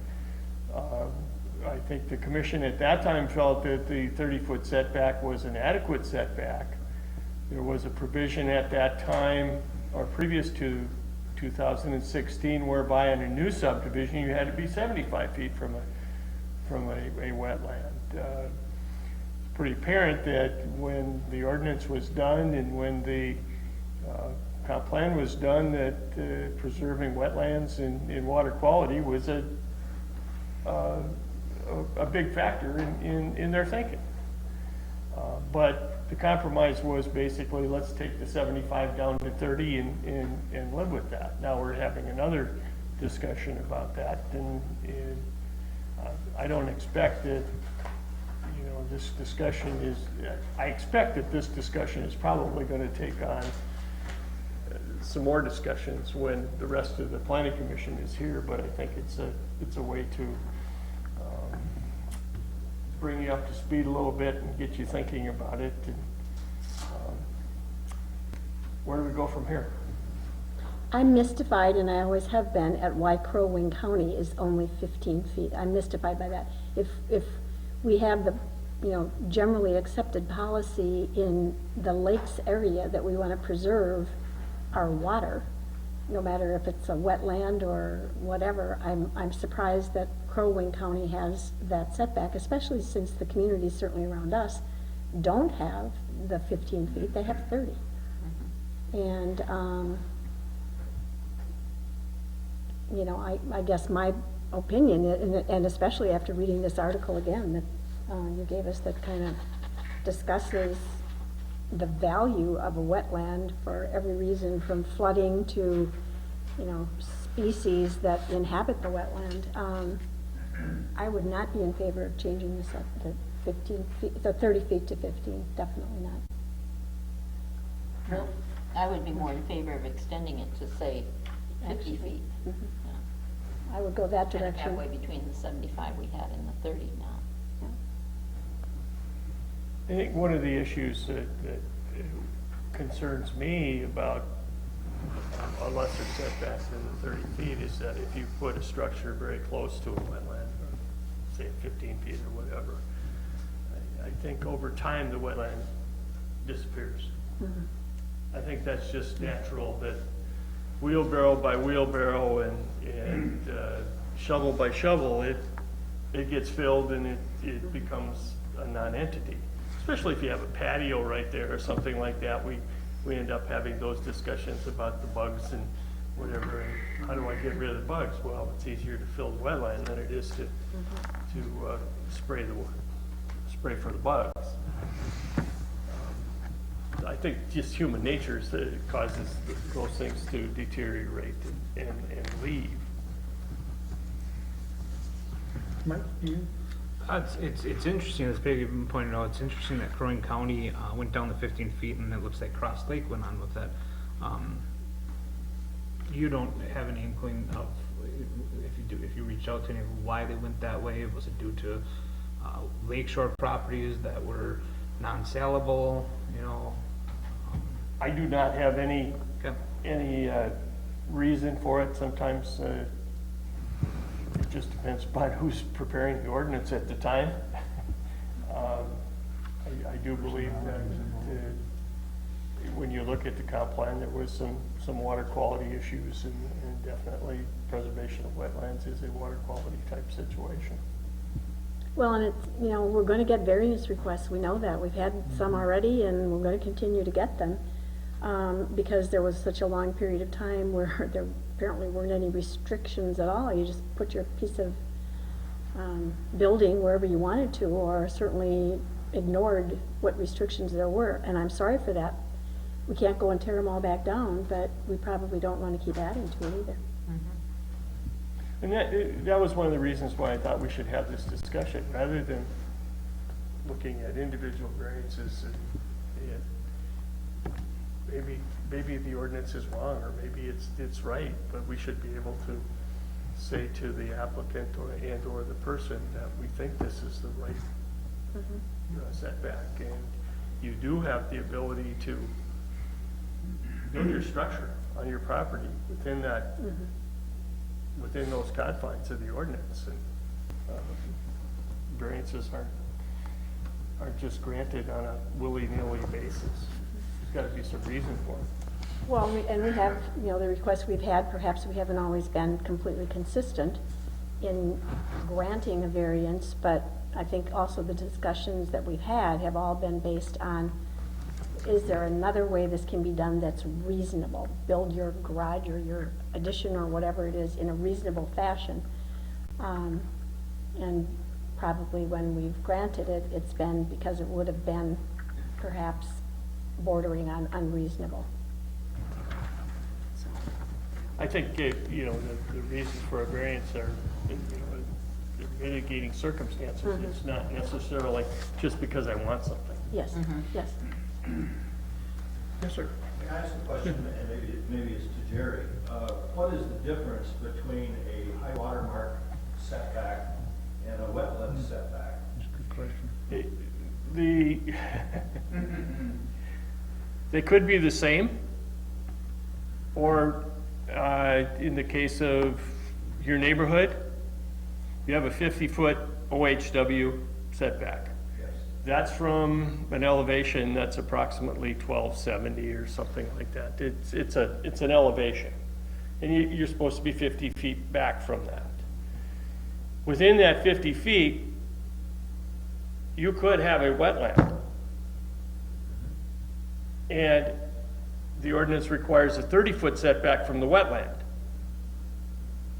I think the commission at that time felt that the 30-foot setback was an adequate setback. There was a provision at that time, or previous to 2016, whereby in a new subdivision, you had to be 75 feet from a wetland. It's pretty apparent that when the ordinance was done and when the comp plan was done, that preserving wetlands and water quality was a big factor in their thinking. But the compromise was basically, let's take the 75 down to 30 and live with that. Now we're having another discussion about that, and I don't expect that, this discussion is, I expect that this discussion is probably going to take on some more discussions when the rest of the planning commission is here, but I think it's a way to bring you up to speed a little bit and get you thinking about it. And, where do we go from here? I'm mystified, and I always have been, at why Crow Wing County is only 15 feet. I'm mystified by that. If we have the, generally accepted policy in the lakes area that we want to preserve our water, no matter if it's a wetland or whatever, I'm surprised that Crow Wing County has that setback, especially since the communities certainly around us don't have the 15 feet, they have 30. And, I guess my opinion, and especially after reading this article again that you gave us, that kind of discusses the value of a wetland for every reason, from flooding to, species that inhabit the wetland. I would not be in favor of changing this up to 15 feet, the 30 feet to 15, definitely not. Well, I would be more in favor of extending it to, say, 50 feet. I would go that Kind of direction. halfway between the 75 we had and the 30 now. I think one of the issues that concerns me about a lesser setback than the 30 feet is that if you put a structure very close to a wetland, or say 15 feet or whatever, I think over time the wetland disappears. I think that's just natural, that wheelbarrow by wheelbarrow and shovel by shovel, it gets filled and it becomes a non-entity. Especially if you have a patio right there or something like that, we end up having those discussions about the bugs and whatever. And how do I get rid of the bugs? Well, it's easier to fill the wetland than it is to spray for the bugs. I think just human nature is that it causes those things to deteriorate and leave. Mike, you? It's interesting, as Peggy even pointed out, it's interesting that Crow Wing County went down the 15 feet, and it looks like Cross Lake went on with that. You don't have any inkling of, if you reach out to anyone, why they went that way? Was it due to lakeshore properties that were non-saleable, I do not have any Okay. reason for it. Sometimes it just depends upon who's preparing the ordinance at the time. I do believe that when you look at the comp plan, there was some water quality issues, and definitely preservation of wetlands is a water quality type situation. Well, and it's, you know, we're gonna get variance requests, we know that. We've had some already, and we're gonna continue to get them, because there was such a long period of time where there apparently weren't any restrictions at all. You just put your piece of building wherever you wanted to, or certainly ignored what restrictions there were, and I'm sorry for that. We can't go and tear them all back down, but we probably don't want to keep adding to it either. And that was one of the reasons why I thought we should have this discussion, rather than looking at individual variances and maybe the ordinance is wrong, or maybe it's right, but we should be able to say to the applicant or the person that we think this is the right setback, and you do have the ability to build your structure on your property within that, within those confines of the ordinance, and variances aren't just granted on a willy-nilly basis. There's got to be some reason for it. Well, and we have, you know, the requests we've had, perhaps we haven't always been completely consistent in granting a variance, but I think also the discussions that we've had have all been based on, is there another way this can be done that's reasonable? Build your garage or your addition or whatever it is in a reasonable fashion. And probably when we've granted it, it's been because it would have been perhaps bordering on unreasonable. I think, you know, the reasons for a variance are, you know, mitigating circumstances. It's not necessarily just because I want something. Yes, yes. Yes, sir. Can I ask a question, and maybe it's to Jerry? What is the difference between a high water mark setback and a wetland setback? That's a good question. They could be the same, or in the case of your neighborhood, you have a 50-foot OHW setback. Yes. That's from an elevation that's approximately 1270 or something like that. It's an elevation, and you're supposed to be 50 feet back from that. Within that 50 feet, you could have a wetland, and the ordinance requires a 30-foot setback from the wetland.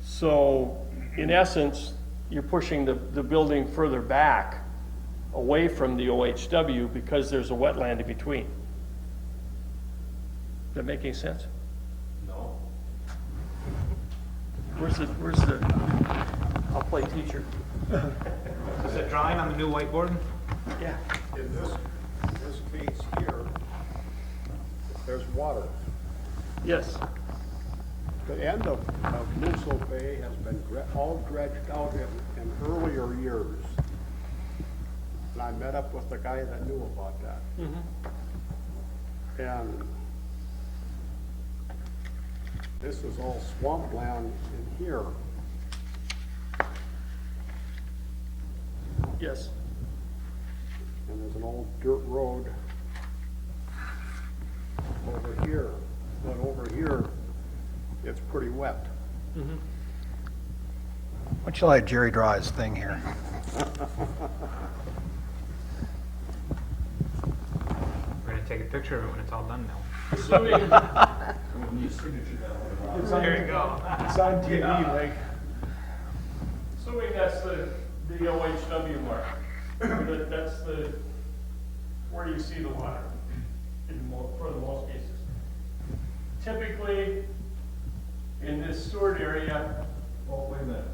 So, in essence, you're pushing the building further back away from the OHW because there's a wetland in between. Does that make any sense? No. Where's the, I'll play teacher. Is that drawing on the new whiteboard? Yeah. In this case here, there's water. Yes. The end of Musso Bay has been all dredged out in earlier years. And I met up with the guy that knew about that. And this is all swampland in here. Yes. And there's an old dirt road over here. But over here, it's pretty wet. Why don't you let Jerry draw his thing here? We're gonna take a picture of it when it's all done now. Assuming, There you go. It's on TV, like. assuming that's the OHW mark, that's where you see the water for the most cases. Typically, in this stored area, Well, wait a minute.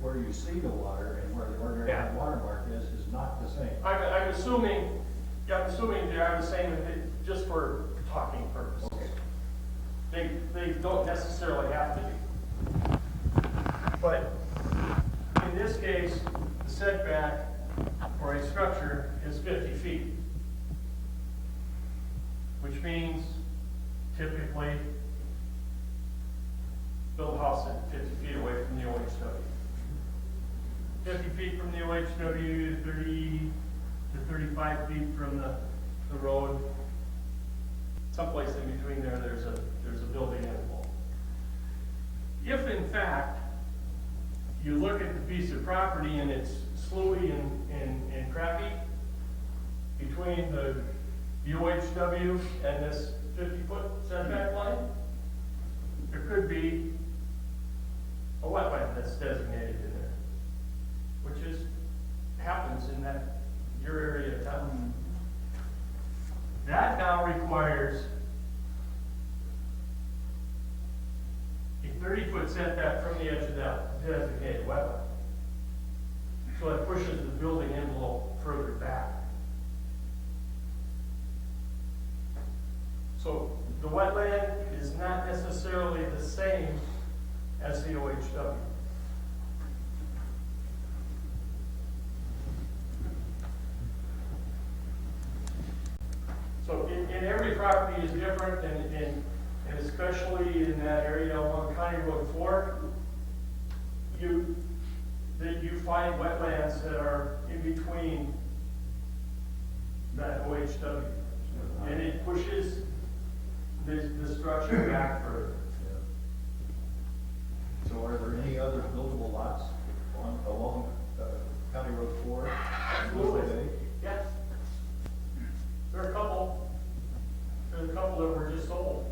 Where you see the water and where the ordinary Yeah. water mark is not the same. I'm assuming they are the same, just for talking purposes. They don't necessarily have to be. But in this case, the setback for a structure is 50 feet, which means typically build a house at 50 feet away from the OHW. 50 feet from the OHW, 30 to 35 feet from the road. someplace in between there, there's a building envelope. If in fact, you look at the piece of property and it's sloughly and crappy, between the UHW and this 50-foot setback line, there could be a wetland that's designated in there, which happens in your area of town. That now requires a 30-foot setback from the edge of that designated wetland. So it pushes the building envelope further back. So the wetland is not necessarily the same as the OHW. So and every property is different, and especially in that area along County Road 4, you find wetlands that are in between that OHW, and it pushes the structure back further. So are there any other buildable lots along County Road 4? Absolutely. Yes. There are a couple. There's a couple that were just sold.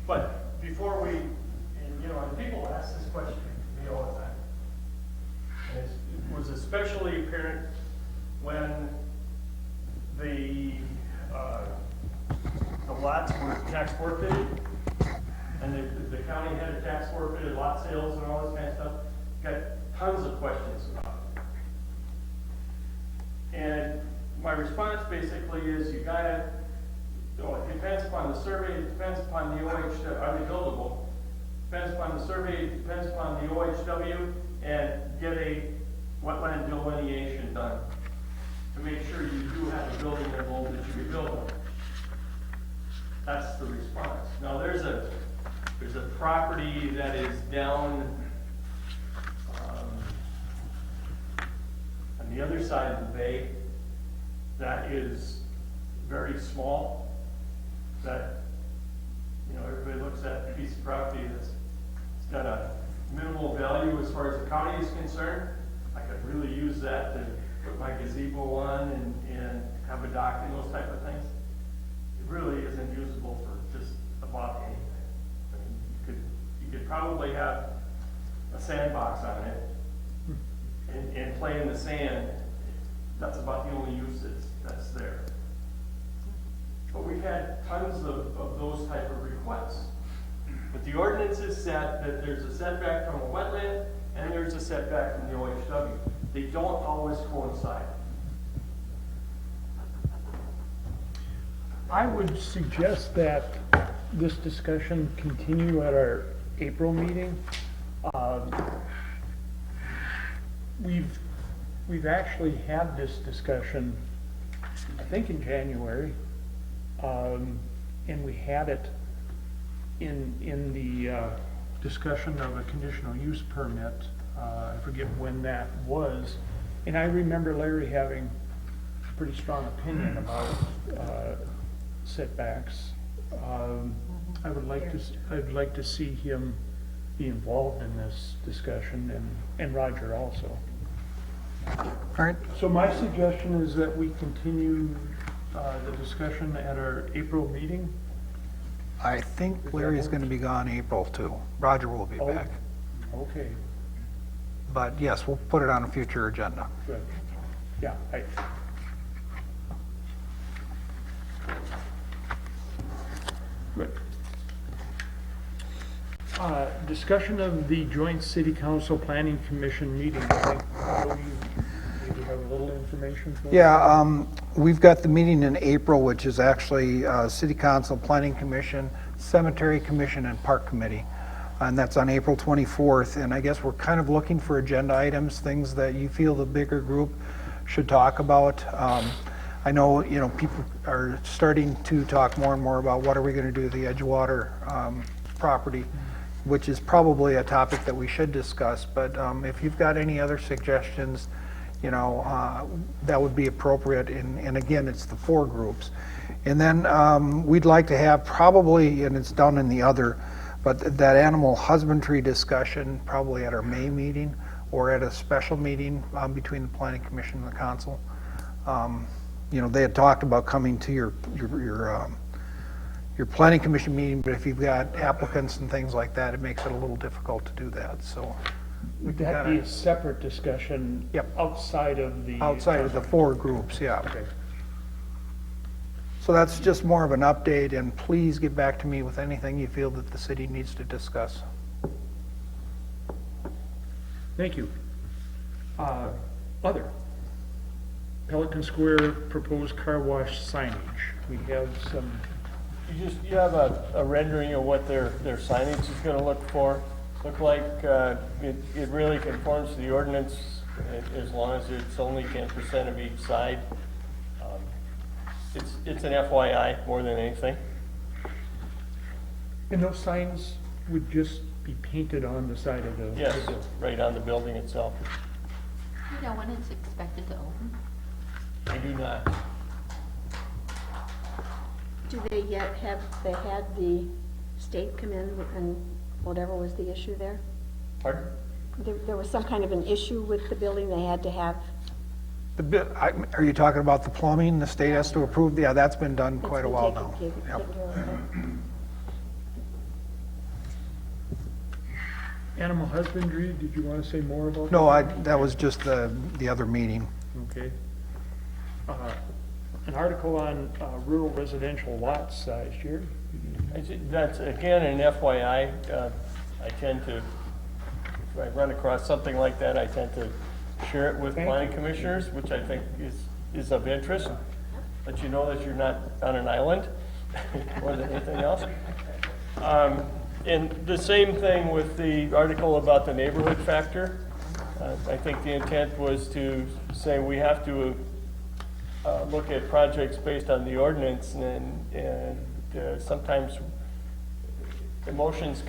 But before we, and people ask this question to me all the time. And it was especially apparent when the lots were tax forfeited, and the county had a tax forfeited lot sales and all this kind of stuff. Got tons of questions about it. And my response basically is you gotta, it depends upon the survey, it depends upon the OHW, are they buildable? Depends upon the survey, it depends upon the OHW, and get a wetland delineation done to make sure you do have a building envelope that you can build on. That's the response. Now there's a property that is down on the other side of the bay that is very small, that everybody looks at a piece of property it's got a minimal value as far as the county is concerned. I could really use that to put my gazebo on and have a dock and those type of things. It really isn't usable for just about anything. I mean, you could probably have a sandbox on it and play in the sand. That's about the only use that's there. But we've had tons of those type of requests. But the ordinance is set that there's a setback from a wetland and there's a setback from the OHW. They don't always coincide. I would suggest that this discussion continue at our April meeting. We've actually had this discussion, I think in January, and we had it in the discussion of a conditional use permit. I forget when that was, and I remember Larry having a pretty strong opinion about setbacks. I'd like to see him be involved in this discussion, and Roger also. All right, So my suggestion is that we continue the discussion at our April meeting. I think Larry's going to be gone April too. Roger will be back. Okay, But yes, we'll put it on a future agenda. good. Yeah, good. Discussion of the joint city council planning commission meeting. I think you maybe have a little information for us? Yeah, we've got the meeting in April, which is actually City Council, Planning Commission, Cemetery Commission, and Park Committee. And that's on April 24th. And I guess we're kind of looking for agenda items, things that you feel the bigger group should talk about. I know, people are starting to talk more and more about what are we going to do with the Edgewater property, which is probably a topic that we should discuss. But if you've got any other suggestions, that would be appropriate, and again, it's the 4 groups. And then we'd like to have probably, and it's done in the other, but that animal husbandry discussion probably at our May meeting or at a special meeting between the Planning Commission and the Council. They had talked about coming to your Planning Commission meeting, but if you've got applicants and things like that, it makes it a little difficult to do that, so. Would that be a separate discussion? Yep. Outside of the? Outside of the 4 groups, yeah. Okay. So that's just more of an update, and please get back to me with anything you feel that the city needs to discuss. Thank you. Other. Pelican Square proposed car wash signage. We have some, You have a rendering of what their signage is gonna look like. It really conforms to the ordinance as long as it's only 10% of each side. It's an FYI more than anything. and those signs would just be painted on the side of the. Yes, right on the building itself. You know when it's expected to open? I do not. Do they yet have, they had the state come in and whatever was the issue there? Pardon? There was some kind of an issue with the building, they had to have, Are you talking about the plumbing, the state has to approve? Yeah, that's been done it's quite a been while taken now. care of. Animal husbandry, did you want to say more about that? No, that was just the other meeting. Okay. An article on rural residential lot size, Jerry? That's, again, an FYI. I tend to, if I run across something like that, I tend to share it with planning commissioners, which I think is of interest. Let you know that you're not on an island more than anything else. And the same thing with the article about the neighborhood factor. I think the intent was to say we have to look at projects based on the ordinance, and sometimes emotions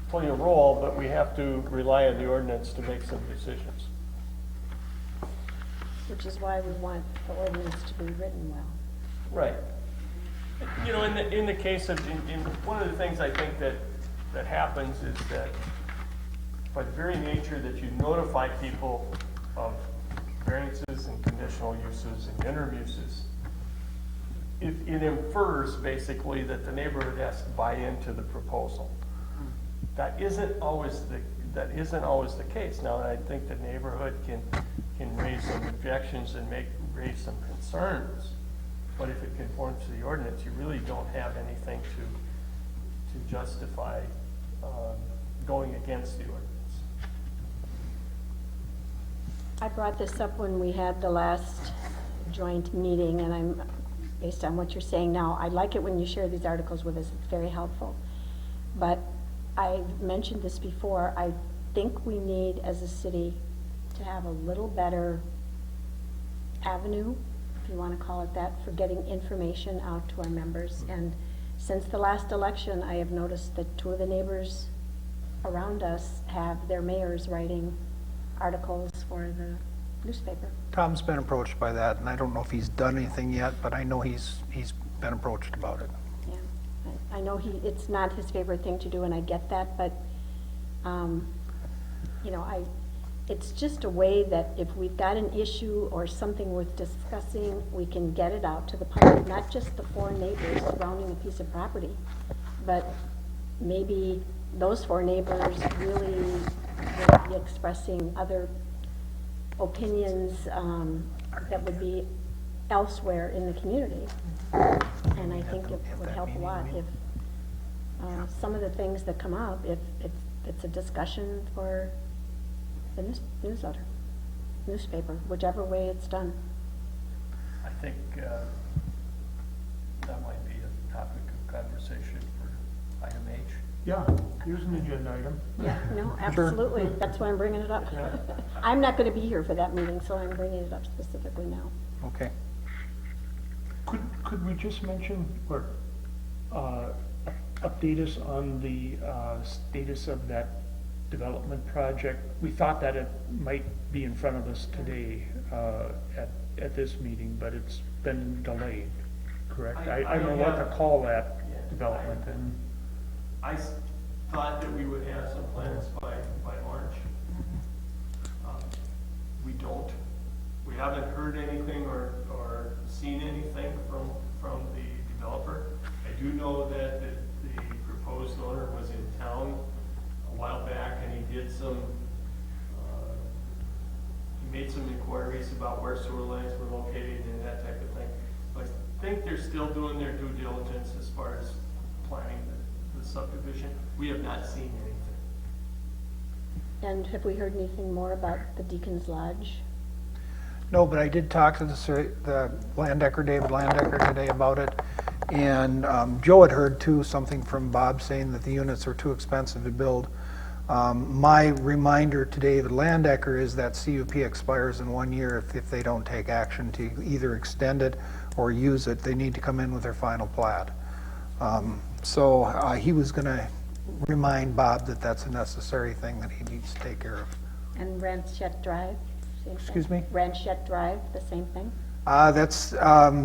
play a role, but we have to rely on the ordinance to make some decisions. Which is why we want the ordinance to be written well. Right. In the case of, one of the things I think that happens is that by the very nature that you notify people of variances and conditional uses and interim uses, it infers basically that the neighborhood has to buy into the proposal. That isn't always the case. Now, I think the neighborhood can raise some objections and raise some concerns, but if it conforms to the ordinance, you really don't have anything to justify going against the ordinance. I brought this up when we had the last joint meeting, and based on what you're saying now, I like it when you share these articles with us, it's very helpful. But I've mentioned this before, I think we need, as a city, to have a little better avenue, if you want to call it that, for getting information out to our members. And since the last election, I have noticed that 2 of the neighbors around us have their mayors writing articles for the newspaper. Tom's been approached by that, and I don't know if he's done anything yet, but I know he's been approached about it. Yeah, I know it's not his favorite thing to do, and I get that, but, it's just a way that if we've got an issue or something worth discussing, we can get it out to the public, not just the 4 neighbors surrounding a piece of property, but maybe those 4 neighbors really will be expressing other opinions that would be elsewhere in the community. And I think it would help a lot if some of the things that come up, if it's a discussion for the newspaper, whichever way it's done. I think that might be a topic of conversation for item H. Yeah, here's an agenda item. Yeah, no, absolutely. That's why I'm bringing it up. I'm not going to be here for that meeting, so I'm bringing it up specifically now. Okay. Could we just mention or update us on the status of that development project. We thought that it might be in front of us today at this meeting, but it's been delayed, correct? I don't know what to call that development, and thought that we would have some plans by March. We don't. We haven't heard anything or seen anything from the developer. I do know that the proposed owner was in town a while back, and he did he made some inquiries about where sewer lines were located and that type of thing. So I think they're still doing their due diligence as far as planning the subdivision. We have not seen anything. And have we heard anything more about the Deacon's Lodge? No, but I did talk to the Landecker, David Landecker, today about it. And Joe had heard too, something from Bob saying that the units are too expensive to build. My reminder to David Landecker is that CUP expires in 1 year. If they don't take action to either extend it or use it, they need to come in with their final plat. So he was going to remind Bob that that's a necessary thing that he needs to take care of. And Ranchette Drive? Same thing? Excuse me? Ranchette Drive, the same thing?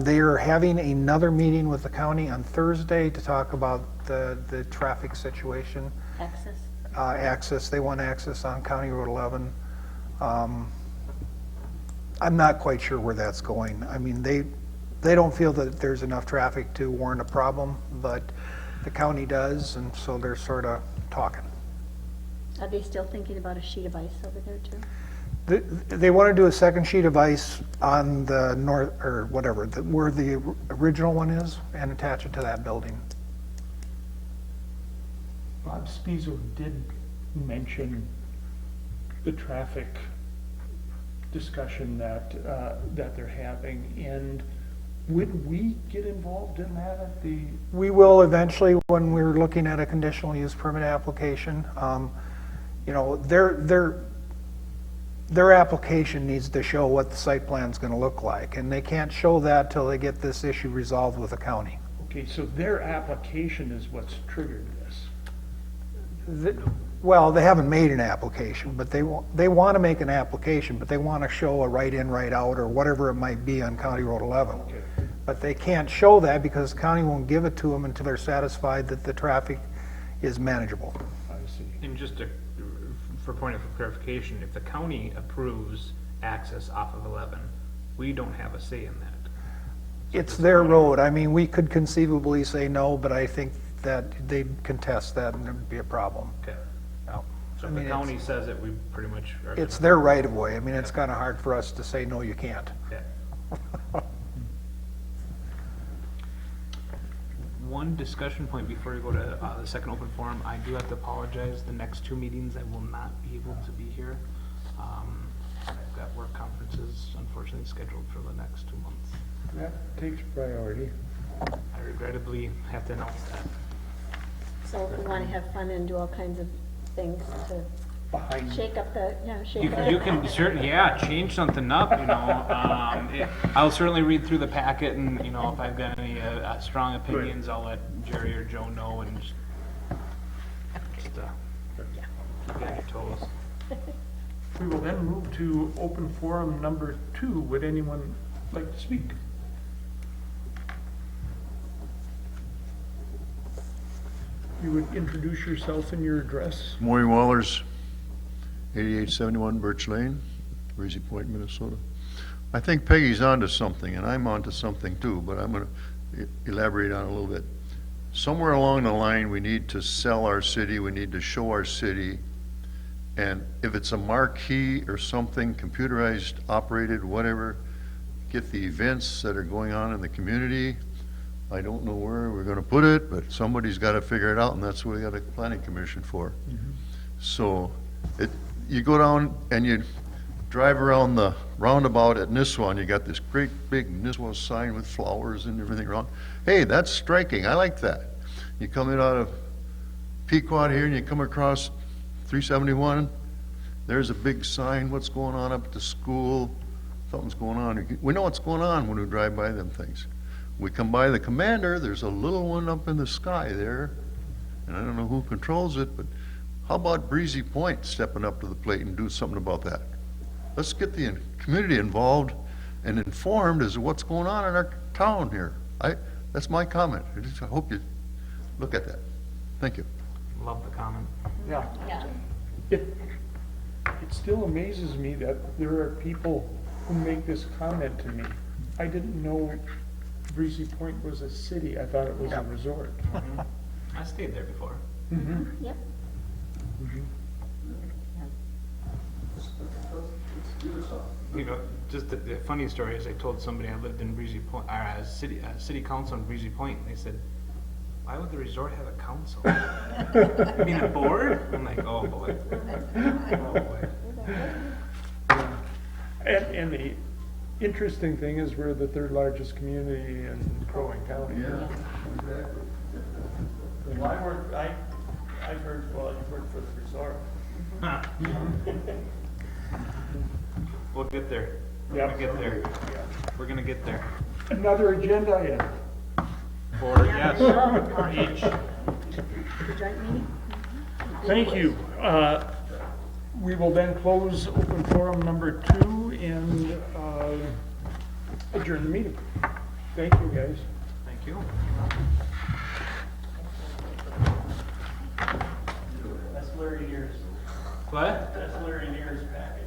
They're having another meeting with the county on Thursday to talk about the traffic situation. Access? Access, they want access on County Road 11. I'm not quite sure where that's going. I mean, they don't feel that there's enough traffic to warrant a problem, but the county does, and so they're sort of talking. Are they still thinking about a sheet of ice over there too? They want to do a second sheet of ice on the north, or whatever, where the original one is, and attach it to that building. Bob Spizo did mention the traffic discussion that they're having, and would we get involved in that at the? We will eventually when we're looking at a conditional use permit application. You know, their application needs to show what the site plan is going to look like, and they can't show that till they get this issue resolved with the county. Okay, so their application is what's triggered this. Well, they haven't made an application, but they want to make an application, but they want to show a right in, right out, or whatever it might be on County Road 11. Okay. But they can't show that because the county won't give it to them until they're satisfied that the traffic is manageable. I see. And just for point of clarification, if the county approves access off of 11, we don't have a say in that. It's their road. I mean, we could conceivably say no, but I think that they'd contest that and there'd be a problem. Okay. No. So I if mean, the county says it, we pretty much are. It's their right of way. I mean, it's kind of hard for us to say, no, you can't. Yeah. One discussion point before we go to the second open forum, I do have to apologize. The next two meetings, I will not be able to be here. I've got work conferences, unfortunately, scheduled for the next 2 months. That takes priority. I regrettably have to announce that. So if we want to have fun and do all kinds of things to Behind. shake up the, You can certainly, yeah, change something up, you know. I'll certainly read through the packet, and, you know, if I've got any strong opinions, I'll let Jerry or Joe know, and just keep you on your toes. We will then move to open forum number 2. Would anyone like to speak? You would introduce yourself and your address. Morning Wallers, 8871 Birch Lane, Breezy Point, Minnesota. I think Peggy's onto something, and I'm onto something too, but I'm going to elaborate on it a little bit. Somewhere along the line, we need to sell our city, we need to show our city, and if it's a marquee or something, computerized, operated, whatever, get the events that are going on in the community. I don't know where we're going to put it, but somebody's got to figure it out, and that's what we got a planning commission for. So you go down and you drive around the roundabout at Nisswa, and you got this great big Nisswa sign with flowers and everything around. Hey, that's striking. I like that. You come in out of Pequot here, and you come across 371. There's a big sign. What's going on up at the school? Something's going on. We know what's going on when we drive by them things. We come by the commander, there's a little one up in the sky there, and I don't know who controls it, but How about Breezy Point stepping up to the plate and do something about that? Let's get the community involved and informed as to what's going on in our town here. That's my comment. I hope you look at that. Thank you. Love the comment. Yeah. Yeah. It still amazes me that there are people who make this comment to me. I didn't know Breezy Point was a city. I thought it was a resort. I stayed there before. Yep. You know, just the funny story is I told somebody I lived in Breezy Point, or city council in Breezy Point, and they said, why would the resort have a council? You mean a board? I'm like, oh boy. Oh boy. And the interesting thing is we're the third largest community in Crow Wing County. Yeah. Well, I've heard, well, you work for the resort. We'll get there. We're Yep. gonna get there. We're gonna get there. Another agenda item. Yes, for each. The joint meeting? Thank you. We will then close open forum number 2 and adjourn the meeting. Thank you, guys. Thank you. That's Larry Near's, What? that's Larry Near's package.